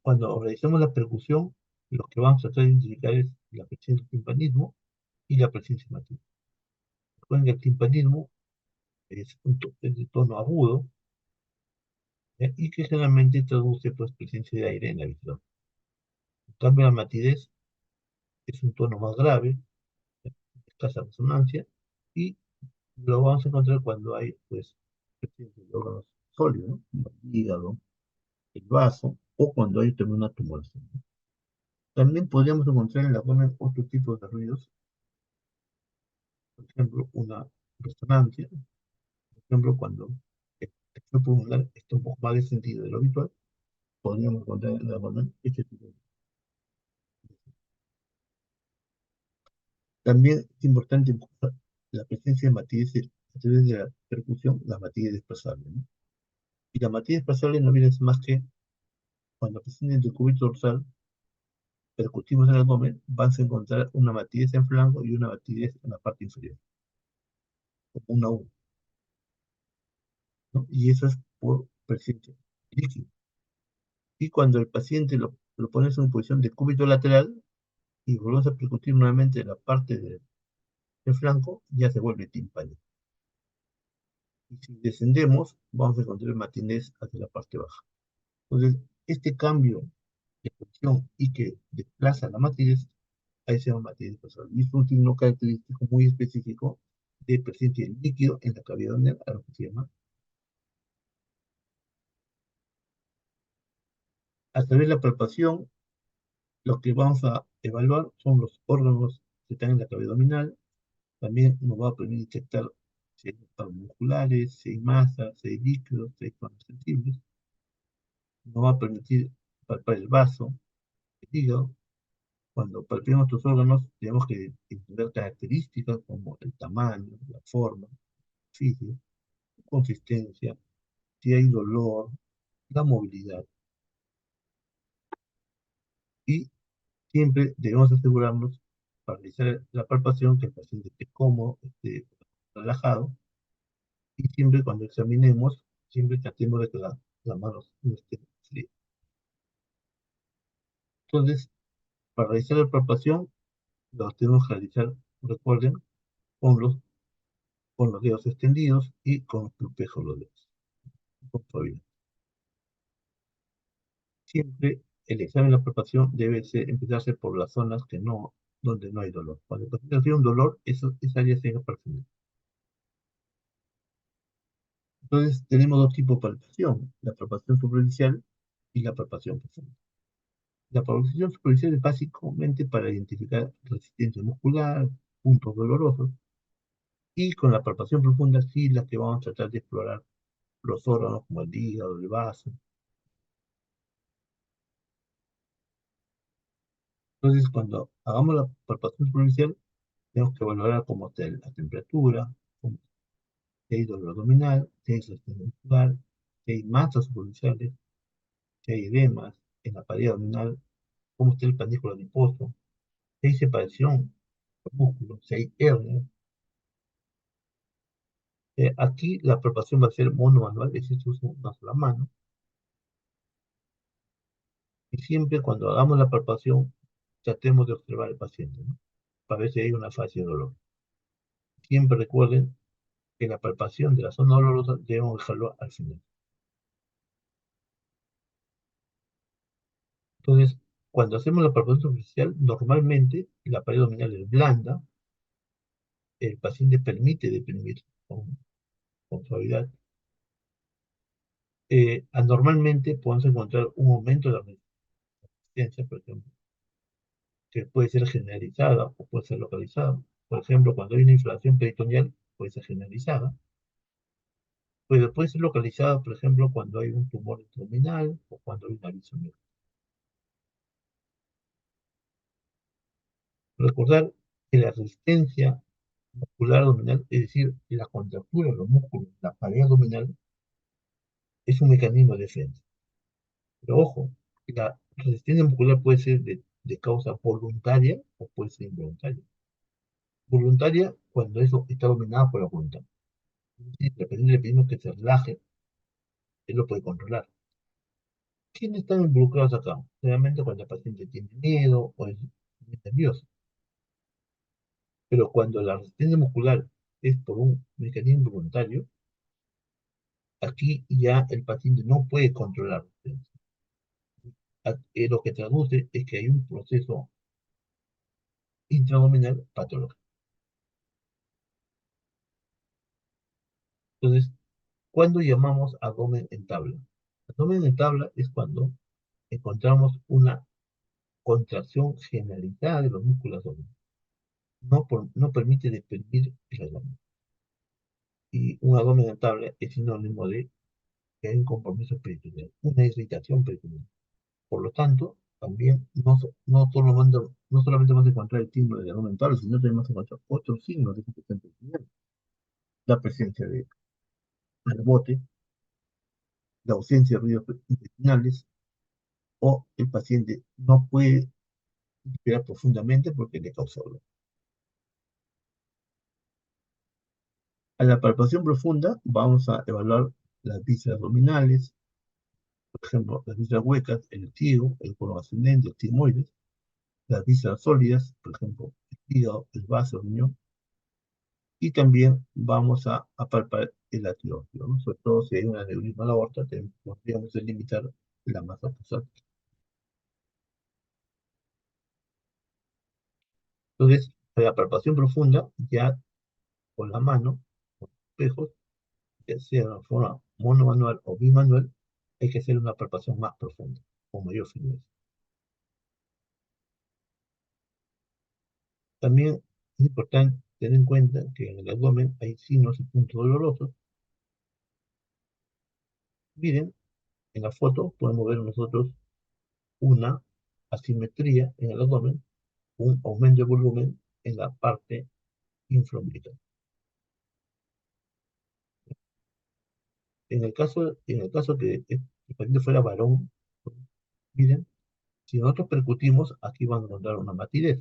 Cuando realizamos la percusión, lo que vamos a tratar de identificar es la presencia del timpanismo y la presencia hemática. Recuerden que el timpanismo es de tono agudo, ¿ya? Y que generalmente traduce pues, presencia de aire en la visión. En cambio, la matidez es un tono más grave, escasa resonancia, y lo vamos a encontrar cuando hay pues, presencia de órganos sólidos, ¿no? Como el hígado, el vaso, o cuando hay también una tumoración, ¿no? También podríamos encontrar en el abdomen otro tipo de ruidos, por ejemplo, una resonancia, por ejemplo, cuando el flujo pulmonar está un poco más descendido de lo habitual, podríamos encontrar en el abdomen este tipo de. También es importante buscar la presencia de matices a través de la percusión, la matiz desplazable, ¿no? Y la matiz desplazable no viene más que cuando presenten el cúbito dorsal, percutimos en el abdomen, vas a encontrar una matidez en flanco y una matidez en la parte inferior, como una U, ¿no? Y eso es por presencia líquida. Y cuando el paciente lo pones en posición de cúbito lateral y volvemos a percutir nuevamente la parte del flanco, ya se vuelve timpánico. Y si descendemos, vamos a encontrar matines hacia la parte baja. Entonces, este cambio de posición y que desplaza la matriz, ahí se llama matriz pasada. Y es un signo característico muy específico de presencia de líquido en la cavidad abdominal, a lo que se llama. A través de la palpación, lo que vamos a evaluar son los órganos que están en la cavidad abdominal. También nos va a permitir detectar si hay estados musculares, si hay masa, si hay líquidos, si hay zonas sensibles. Nos va a permitir palpar el vaso, el hígado. Cuando palpemos estos órganos, tenemos que entender características como el tamaño, la forma, física, consistencia, si hay dolor, la movilidad. Y siempre debemos asegurarnos, para realizar la palpación, que el paciente esté cómodo, esté relajado, y siempre cuando examinemos, siempre tratemos de que las manos no estén frías. Entonces, para realizar la palpación, lo tenemos que realizar, recuerden, con los dedos extendidos y con los plupejos de los dedos, con suavidad. Siempre el examen de la palpación debe empezarse por las zonas donde no hay dolor. Cuando el paciente tiene un dolor, esa área se debe percibir. Entonces, tenemos dos tipos de palpación, la palpación superficial y la palpación profunda. La palpación superficial es básicamente para identificar resistencia muscular, puntos dolorosos, y con la palpación profunda sí la que vamos a tratar de explorar los órganos como el hígado, el vaso. Entonces, cuando hagamos la palpación superficial, tenemos que valorar cómo está la temperatura, cómo, si hay dolor abdominal, si hay resistencia muscular, si hay masas superficiales, si hay edemas en la pared abdominal, cómo está el panículo adiposo, si hay separación de músculos, si hay hernia. Aquí la palpación va a ser monomanual, es decir, se usa una sola mano. Y siempre cuando hagamos la palpación, tratemos de observar al paciente, ¿no? para ver si hay una fase de dolor. Siempre recuerden que la palpación de la zona dolorosa debemos dejarlo al final. Entonces, cuando hacemos la palpación superficial, normalmente la pared abdominal es blanda, el paciente permite deprimir con suavidad. Anormalmente podemos encontrar un aumento de la resistencia, por ejemplo, que puede ser generalizada o puede ser localizada. Por ejemplo, cuando hay una inflamación peritoneal, puede ser generalizada. Puede ser localizada, por ejemplo, cuando hay un tumor abdominal o cuando hay una bisomía. Recordar que la resistencia muscular abdominal, es decir, la contractura de los músculos de la pared abdominal, es un mecanismo de defensa. Pero ojo, la resistencia muscular puede ser de causa voluntaria o puede ser involuntaria. Voluntaria cuando eso está dominado por la voluntad. Si de repente le pedimos que se relaje, él lo puede controlar. ¿Quiénes están involucrados acá? Realmente cuando el paciente tiene miedo o es muy nervioso. Pero cuando la resistencia muscular es por un mecanismo voluntario, aquí ya el paciente no puede controlar. Lo que traduce es que hay un proceso intraabdominal patológico. Entonces, ¿cuándo llamamos abdomen en tabla? Abdomen en tabla es cuando encontramos una contracción generalizada de los músculos abdominales. No permite despedir el abdomen. Y un abdomen en tabla es sinónimo de que hay un compromiso peritoneal, una irritación peritoneal. Por lo tanto, también no solamente vamos a encontrar el signo de abdomen en tabla, sino también vamos a encontrar otros signos de irritación peritoneal. La presencia de rebote, la ausencia de ruidos intestinales, o el paciente no puede respirar profundamente porque le causa dolor. A la palpación profunda vamos a evaluar las vísceras abdominales, por ejemplo, las vísceras huecas, el ciego, el colon ascendente, el sigmoides, las vísceras sólidas, por ejemplo, el hígado, el vaso, el riñón, y también vamos a palpar el ácido óseo, ¿no? Sobre todo si hay un aneurisma en la aorta, podríamos delimitar la masa pulsar. Entonces, para la palpación profunda, ya con la mano, con espejos, ya sea de forma monomanual o bimanual, hay que hacer una palpación más profunda, con mayor firmeza. También es importante tener en cuenta que en el abdomen hay signos y puntos dolorosos. Miren, en la foto podemos ver nosotros una asimetría en el abdomen, un aumento de volumen en la parte infraumbilical. En el caso que el paciente fuera varón, miren, si nosotros percutimos, aquí van a encontrar una matidez.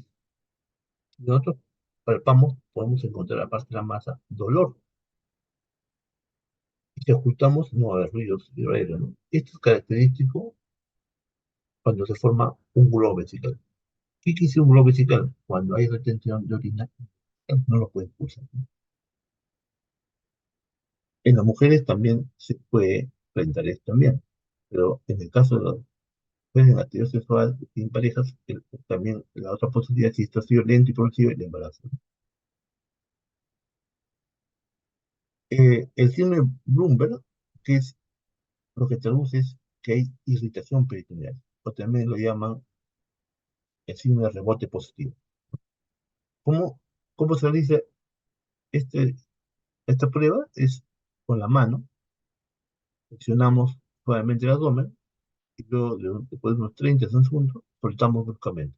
Si nosotros palpamos, podemos encontrar aparte de la masa dolor. Y si ocultamos, no va a haber ruidos y ruidos, ¿no? Esto es característico cuando se forma un globo vesical. ¿Qué quiere decir un globo vesical? Cuando hay retención de orina, no lo puede expulsar, ¿no? En las mujeres también se puede presentar esto también, pero en el caso de las mujeres en actividad sexual sin parejas, también la otra posibilidad es si esto ha sido lento y progresivo el embarazo. El síndrome de Bloomberg, que es lo que traduce es que hay irritación peritoneal, o también lo llaman el síndrome de rebote positivo. ¿Cómo, cómo se realiza este, esta prueba? Es con la mano, presionamos suavemente el abdomen y luego después de unos 30 segundos soltamos bruscamente.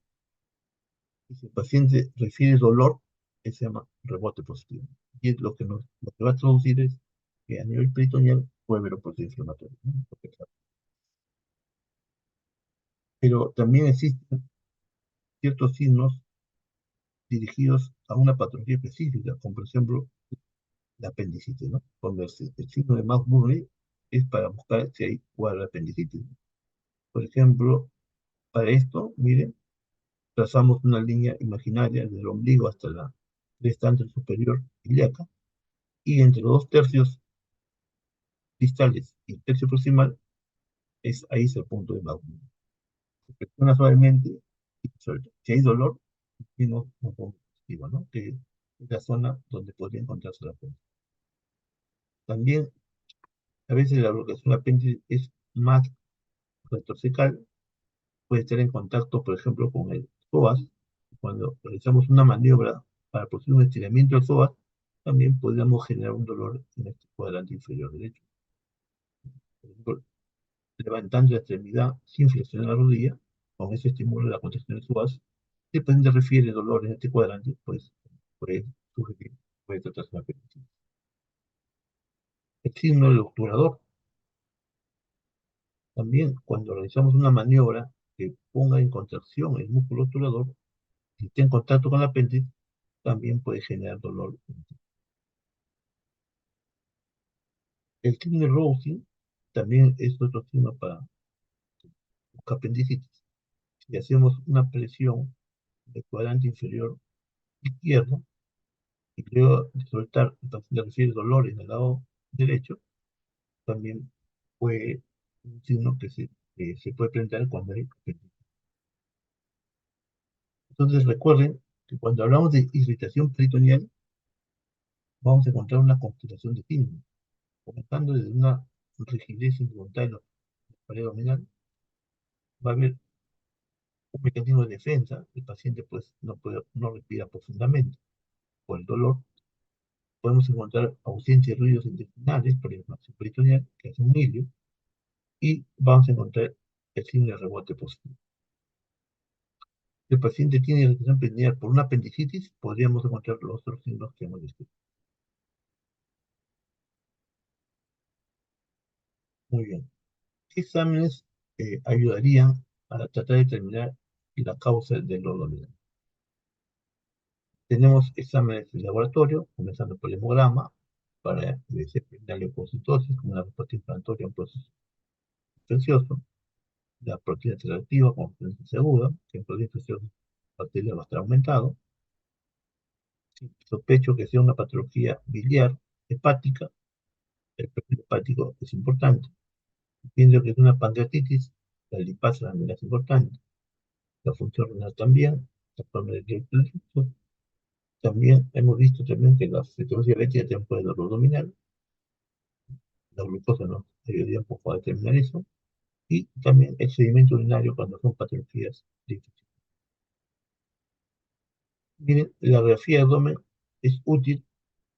Y si el paciente refiere dolor, se llama rebote positivo. Y es lo que va a traducir es que a nivel peritoneal puede haber un proceso inflamatorio, ¿no? Pero también existen ciertos signos dirigidos a una patología específica, como por ejemplo la apendicitis, ¿no? Cuando el signo de McMurray es para buscar si hay cuadro de apendicitis. Por ejemplo, para esto, miren, Trazamos una línea imaginaria desde el ombligo hasta la cresta anterior superior ilíaca, y entre los dos tercios distales y el tercio proximal, ahí es el punto de magmo. Se presiona suavemente y se suelta. Si hay dolor, decimos un punto positivo, ¿no? Que es la zona donde podría encontrarse la fuente. También, a veces la bloqueación del apéndice es más retrocecal, puede estar en contacto, por ejemplo, con el psoas. Cuando realizamos una maniobra para producir un estiramiento del psoas, también podríamos generar un dolor en este cuadrante inferior derecho. Por ejemplo, levantando la extremidad sin flexionar la rodilla, con ese estímulo de la contracción del psoas, si el paciente refiere dolor en este cuadrante, pues puede sugerir, puede tratarse una apendicitis. El signo del obturador. También, cuando realizamos una maniobra que ponga en contracción el músculo obturador, si está en contacto con el apéndice, también puede generar dolor. El signo de Rosen también es otro signo para apendicitis. Si hacemos una presión del cuadrante inferior izquierdo y luego de soltar, el paciente refiere dolor en el lado derecho, también puede un signo que se puede presentar cuando hay apendicitis. Entonces recuerden que cuando hablamos de irritación peritoneal, vamos a encontrar una constelación de signos, comenzando desde una rigidez involuntaria en la pared abdominal. Va a haber un mecanismo de defensa, el paciente pues no respira profundamente por el dolor. Podemos encontrar ausencia de ruidos intestinales, por ejemplo, peritoneal, que es un hilio, y vamos a encontrar el signo de rebote positivo. Si el paciente tiene irritación peritoneal por una apendicitis, podríamos encontrar los otros signos que hemos descrito. Muy bien. ¿Qué exámenes ayudarían a tratar de determinar la causa del dolor abdominal? Tenemos exámenes de laboratorio, comenzando por el hemograma, para determinar leucocitosis, como una respuesta inflamatoria a un proceso infeccioso, la proteína C reactiva, como proteína aguda, que en proceso infeccioso bacteriano va a estar aumentado. Si sospecho que sea una patología biliar, hepática, el perfil hepático es importante. Si pienso que es una pancreatitis, la lipasa también es importante. La función renal también, la forma de electrolitos. También hemos visto también que la cetosis diabética también puede dar dolor abdominal. La glucosa nos ayudaría un poco a determinar eso. Y también el sedimento urinario cuando son patologías difíciles. Miren, la radiografía de abdomen es útil,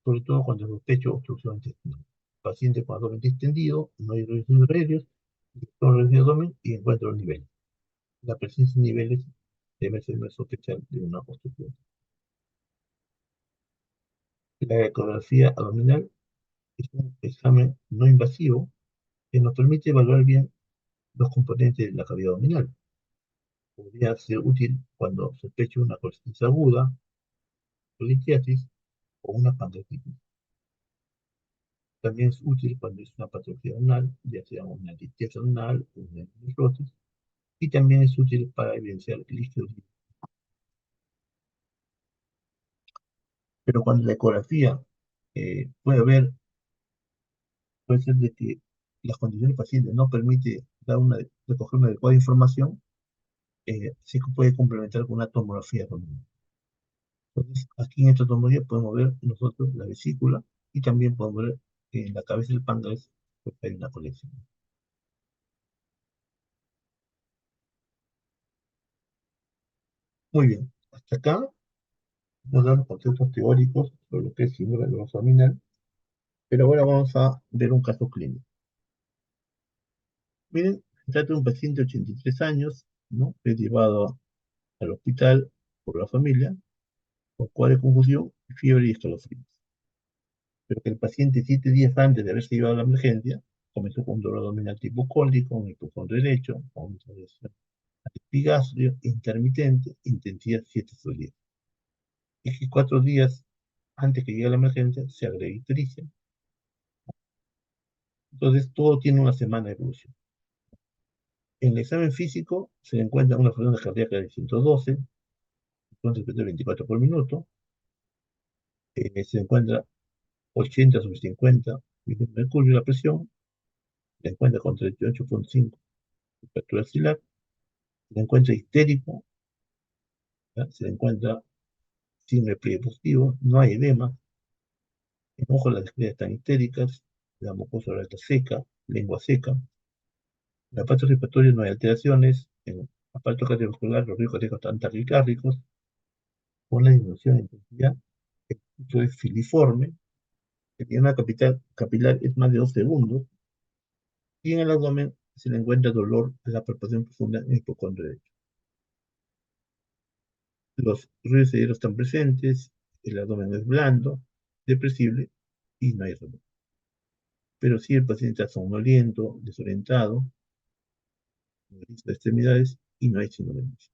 sobre todo cuando sospecho obstrucción intestinal. Paciente con abdomen distendido, no hay reducción de aéreos, radiografía de abdomen y encuentro los niveles. La presencia de niveles debe ser una sospechar de una obstrucción. La ecografía abdominal es un examen no invasivo que nos permite evaluar bien los componentes de la cavidad abdominal. Podría ser útil cuando sospecho una colestitis aguda, politiasis o una pancreatitis. También es útil cuando es una patología anal, ya sea una litiasis anal o una nefrosis, y también es útil para evidenciar líquidos. Pero cuando la ecografía puede ser de que las condiciones del paciente no permite recoger una adecuada información, sí que puede complementar con una tomografía abdominal. Entonces, aquí en esta tomografía podemos ver nosotros la vesícula y también podemos ver que en la cabeza del páncreas pues, hay una colección. Muy bien, hasta acá nos dan los conceptos teóricos sobre lo que es síndrome de abdominal, pero ahora vamos a ver un caso clínico. Miren, se trata de un paciente de 83 años, ¿no? Es llevado al hospital por la familia con cuadro de confusión, fiebre y escalofríos. Pero que el paciente 7 días antes de haberse llevado a la emergencia comenzó con un dolor abdominal tipo cólico, un empujón derecho, con una presión epigastrio intermitente, intensidad 7/10. Y que 4 días antes que llegue a la emergencia se agrega ictericia. Entonces todo tiene una semana de evolución. En el examen físico se le encuentra una frecuencia cardíaca de 112, son respecto de 24 por minuto. Se encuentra 80 sobre 50 milímetros de mercurio la presión, se encuentra con 38,5 temperatura axilar, se encuentra histérico, ¿ya? Se encuentra sin repliegue positivo, no hay edema, en ojo las estrellas están histéricas, la mucosa oral está seca, lengua seca, en la parte respiratoria no hay alteraciones, en el aparato cardiovascular los riesgos cardíacos están taquicárdicos, con la disminución de intensidad, el pulso es filiforme, que tiene una capilar es más de 2 segundos, y en el abdomen se le encuentra dolor a la palpación profunda en el hipocondrio derecho. Los ruidos severos están presentes, el abdomen es blando, depresible y no hay dolor. Pero si el paciente está somnoliento, desorientado, no hay extremidades y no hay síndrome de Cushing.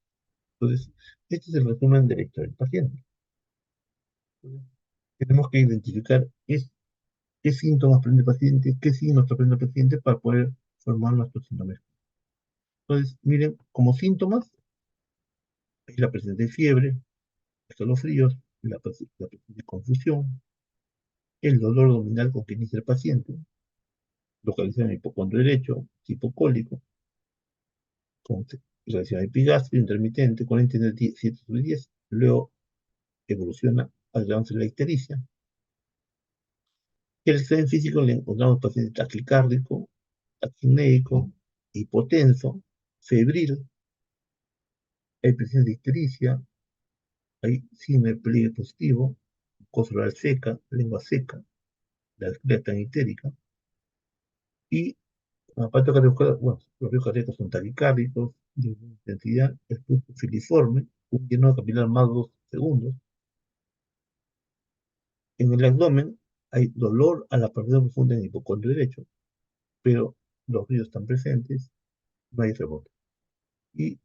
Entonces, este es el resumen de la historia del paciente. Entonces, tenemos que identificar qué síntomas presenta el paciente, qué signos presenta el paciente para poder formar nuestros síntomas. Entonces, miren, como síntomas, hay la presencia de fiebre, escalofríos, la presencia de confusión, el dolor abdominal con que inicia el paciente, localizado en el hipocondrio derecho, tipo cólico, con reacción epigastrio intermitente con intensidad 7 sobre 10, luego evoluciona al de la ictericia. Y el examen físico le encontramos paciente taquicárdico, taquineico, hipotenso, febril, hay presencia de ictericia, hay síndrome de pliegue positivo, mucosa oral seca, lengua seca, la esclera tan itérica, y aparte cardiovascular, bueno, los riesgos cardíacos son taquicárdicos, de intensidad, el pulso filiforme, un llenado capilar más de 2 segundos. En el abdomen hay dolor a la parte profunda en el hipocondrio derecho, pero los ruidos están presentes, no hay rebote. Y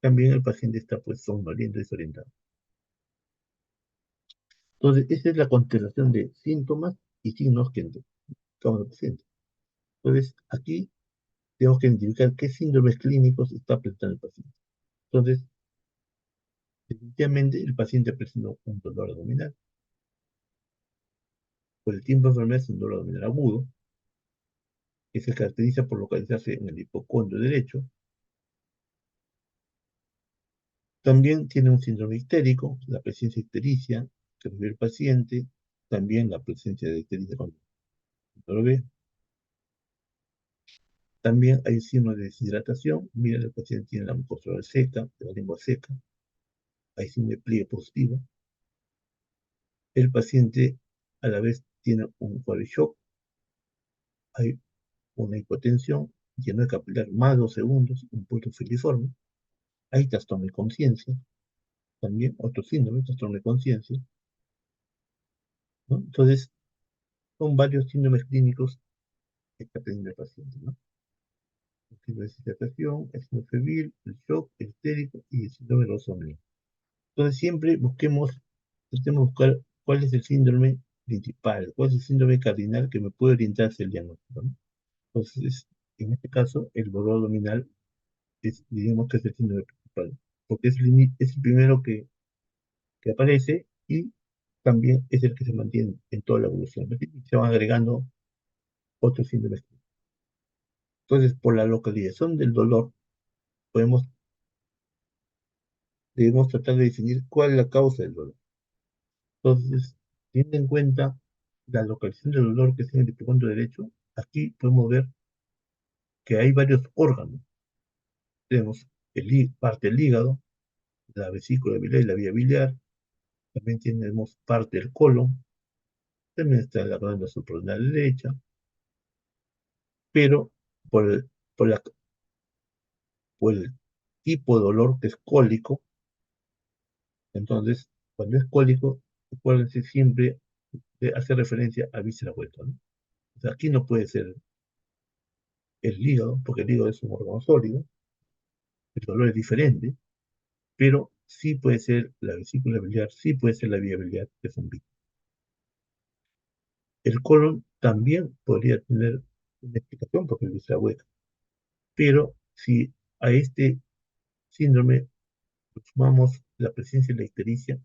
también el paciente está pues somnoliento y desorientado. Entonces, esa es la constelación de síntomas y signos que estamos el paciente. Entonces, aquí tenemos que identificar qué síndromes clínicos está presentando el paciente. Entonces, definitivamente el paciente presenta un dolor abdominal. Por el tiempo de enfermedad es un dolor abdominal agudo, que se caracteriza por localizarse en el hipocondrio derecho. También tiene un síndrome histérico, la presencia de ictericia que vive el paciente, también la presencia de ictericia cuando lo ve. También hay signos de deshidratación, mira, el paciente tiene la mucosa oral seca, la lengua seca, hay signo de pliegue positivo. El paciente a la vez tiene un cuadro de shock, hay una hipotensión, lleno de capilar más de 2 segundos, un pulso filiforme, hay trastorno de conciencia, también otro síndrome, trastorno de conciencia, ¿no? Entonces, son varios síndromes clínicos que está teniendo el paciente, ¿no? El síndrome de deshidratación, el síndrome febril, el shock, el histérico y el síndrome de los somníferos. Entonces, siempre tratemos de buscar cuál es el síndrome principal, cuál es el síndrome cardinal que me puede orientar hacia el diagnóstico, ¿no? Entonces, en este caso, el dolor abdominal diríamos que es el síndrome principal, porque es el primero que aparece y también es el que se mantiene en toda la evolución. Se van agregando otros síndromes. Entonces, por la localización del dolor, podemos, debemos tratar de definir cuál es la causa del dolor. Entonces, teniendo en cuenta la localización del dolor que es en el hipocondrio derecho, aquí podemos ver que hay varios órganos. Tenemos parte del hígado, la vesícula biliar y la vía biliar, también tenemos parte del colon, también está la glándula suprarrenal derecha, pero por el, por la- por el tipo de dolor que es cólico, entonces, cuando es cólico, acuérdense siempre de hacer referencia a víscera vuelta, ¿no? O sea, aquí no puede ser el hígado, porque el hígado es un órgano sólido, el dolor es diferente, pero sí puede ser la vesícula biliar, sí puede ser la vía biliar, que son vísceras. El colon también podría tener una explicación porque es víscera hueca, pero si a este síndrome sumamos la presencia de la ictericia,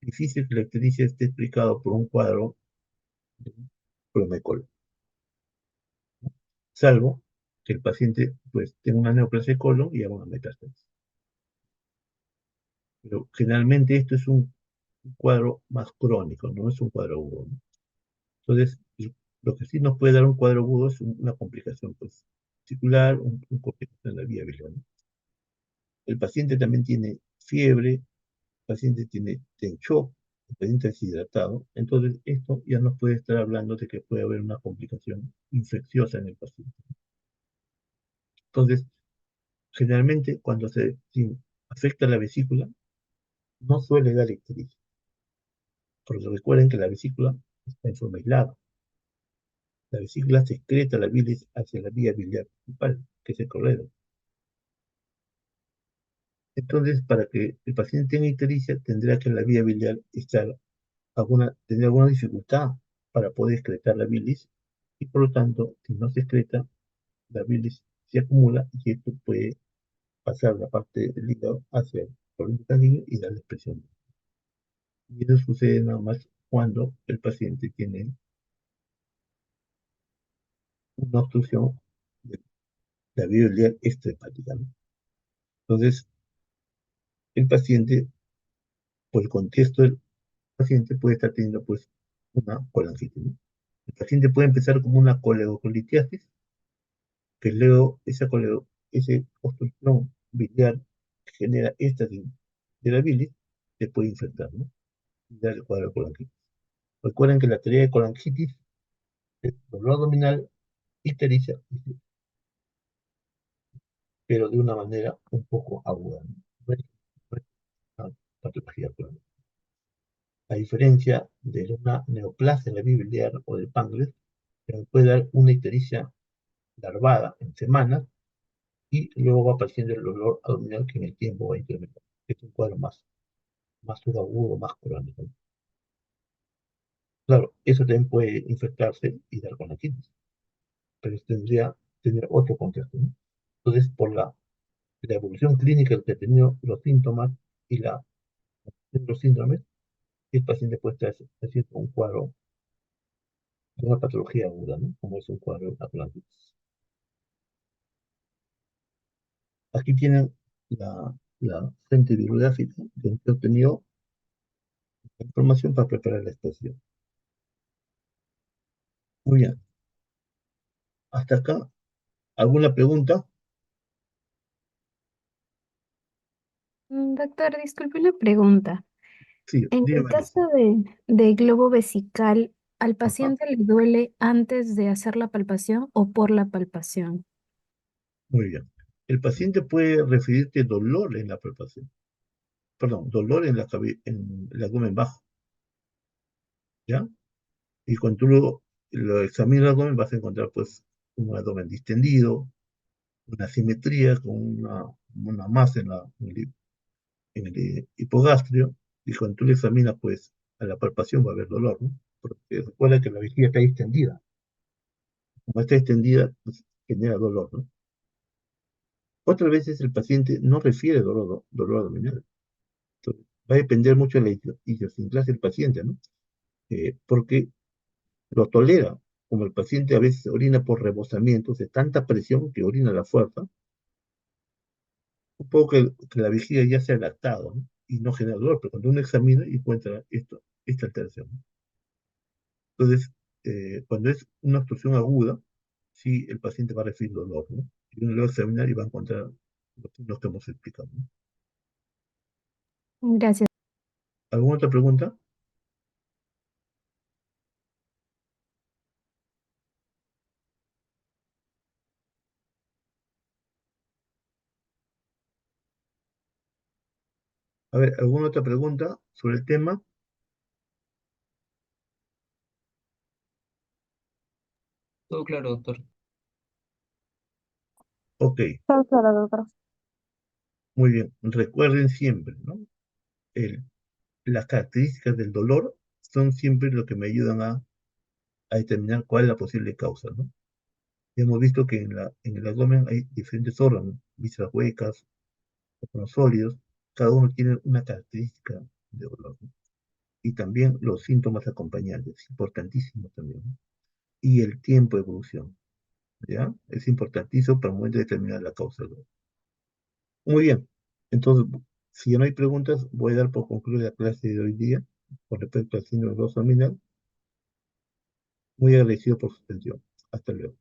difícil que la ictericia esté explicado por un cuadro de problema de colon, salvo que el paciente pues tenga una neoplasia de colon y haga una metástasis. Pero generalmente esto es un cuadro más crónico, no es un cuadro agudo, ¿no? Entonces, lo que sí nos puede dar un cuadro agudo es una complicación pues, circular, un complicación en la vía biliar, ¿no? El paciente también tiene fiebre, el paciente tiene shock, el paciente deshidratado. Entonces, esto ya nos puede estar hablando de que puede haber una complicación infecciosa en el paciente. Entonces, generalmente cuando si afecta la vesícula, no suele dar ictericia, porque recuerden que la vesícula está en forma aislada. La vesícula secreta la bilis hacia la vía biliar principal, que es el corredor. Entonces, para que el paciente tenga ictericia, tendrá que la vía biliar tener alguna dificultad para poder excretar la bilis, y por lo tanto, si no se excreta, la bilis se acumula y esto puede pasar la parte del hígado hacia el torrente sanguíneo y darle presión. Y eso sucede nada más cuando el paciente tiene una obstrucción de la vía biliar extrahepática, ¿no? Entonces, el paciente, por el contexto del paciente, puede estar teniendo pues una colangitis, ¿no? El paciente puede empezar como una coledocolitiasis, que luego esa obstrucción biliar que genera éstasis de la bilis se puede infectar, ¿no? Y dar el cuadro de colangitis. Recuerden que la teoría de colangitis es dolor abdominal, ictericia, pero de una manera un poco aguda, ¿no? No es una patología crónica. A diferencia de una neoplasia en la vía biliar o del páncreas, que puede dar una ictericia larvada en semanas y luego va apareciendo el dolor abdominal que en el tiempo va incrementando. Es un cuadro más subagudo, más crónico. Claro, eso también puede infectarse y dar colangitis, pero tendría que tener otro contexto, ¿no? Entonces, por la evolución clínica que ha tenido los síntomas y los síndromes, el paciente puede estar haciendo un cuadro de una patología aguda, ¿no? Como es un cuadro de una colangitis. Aquí tienen la fuente bibliográfica que he obtenido información para preparar la exposición. Muy bien. Hasta acá, ¿alguna pregunta? Doctor, disculpe una pregunta. Sí, En el dígame. caso de globo vesical, ¿al Ajá, paciente le duele antes de hacer la palpación o por la palpación? muy bien. El paciente puede referirte dolor en la palpación, perdón, dolor en el abdomen bajo, ¿ya? Y cuando tú lo examinas el abdomen vas a encontrar pues un abdomen distendido, una simetría con una masa en el hipogastrio, y cuando tú lo examinas pues a la palpación va a haber dolor, ¿no? Porque recuerda que la vejiga está extendida. Como está extendida, pues genera dolor, ¿no? Otras veces el paciente no refiere dolor abdominal. Entonces, va a depender mucho de la idiosincrasia del paciente, ¿no? Porque lo tolera. Como el paciente a veces orina por rebosamientos de tanta presión que orina a la fuerza, un poco que la vejiga ya se ha adaptado, ¿no? Y no genera dolor, pero cuando uno examina encuentra esta alteración, ¿no? Entonces, cuando es una obstrucción aguda, sí el paciente va a recibir dolor, ¿no? Y uno lo va a examinar y va a encontrar los que hemos explicado, ¿no? Gracias. ¿Alguna otra pregunta? A ver, ¿alguna otra pregunta sobre el tema? Todo claro, doctor. Ok, Todo claro, doctor. muy bien. Recuerden siempre, ¿no? El- las características del dolor son siempre lo que me ayudan a determinar cuál es la posible causa, ¿no? Ya hemos visto que en el abdomen hay diferentes órganos, vísceras huecas, órganos sólidos. cada uno tiene una característica de dolor, ¿no? Y también los síntomas acompañantes, importantísimo también, ¿no? Y el tiempo de evolución, ¿ya? Es importantísimo para el momento de determinar la causa del dolor. Muy bien, entonces, si ya no hay preguntas, voy a dar por concluida la clase de hoy día con respecto al síndrome glosominal. Muy agradecido por su atención. Hasta luego.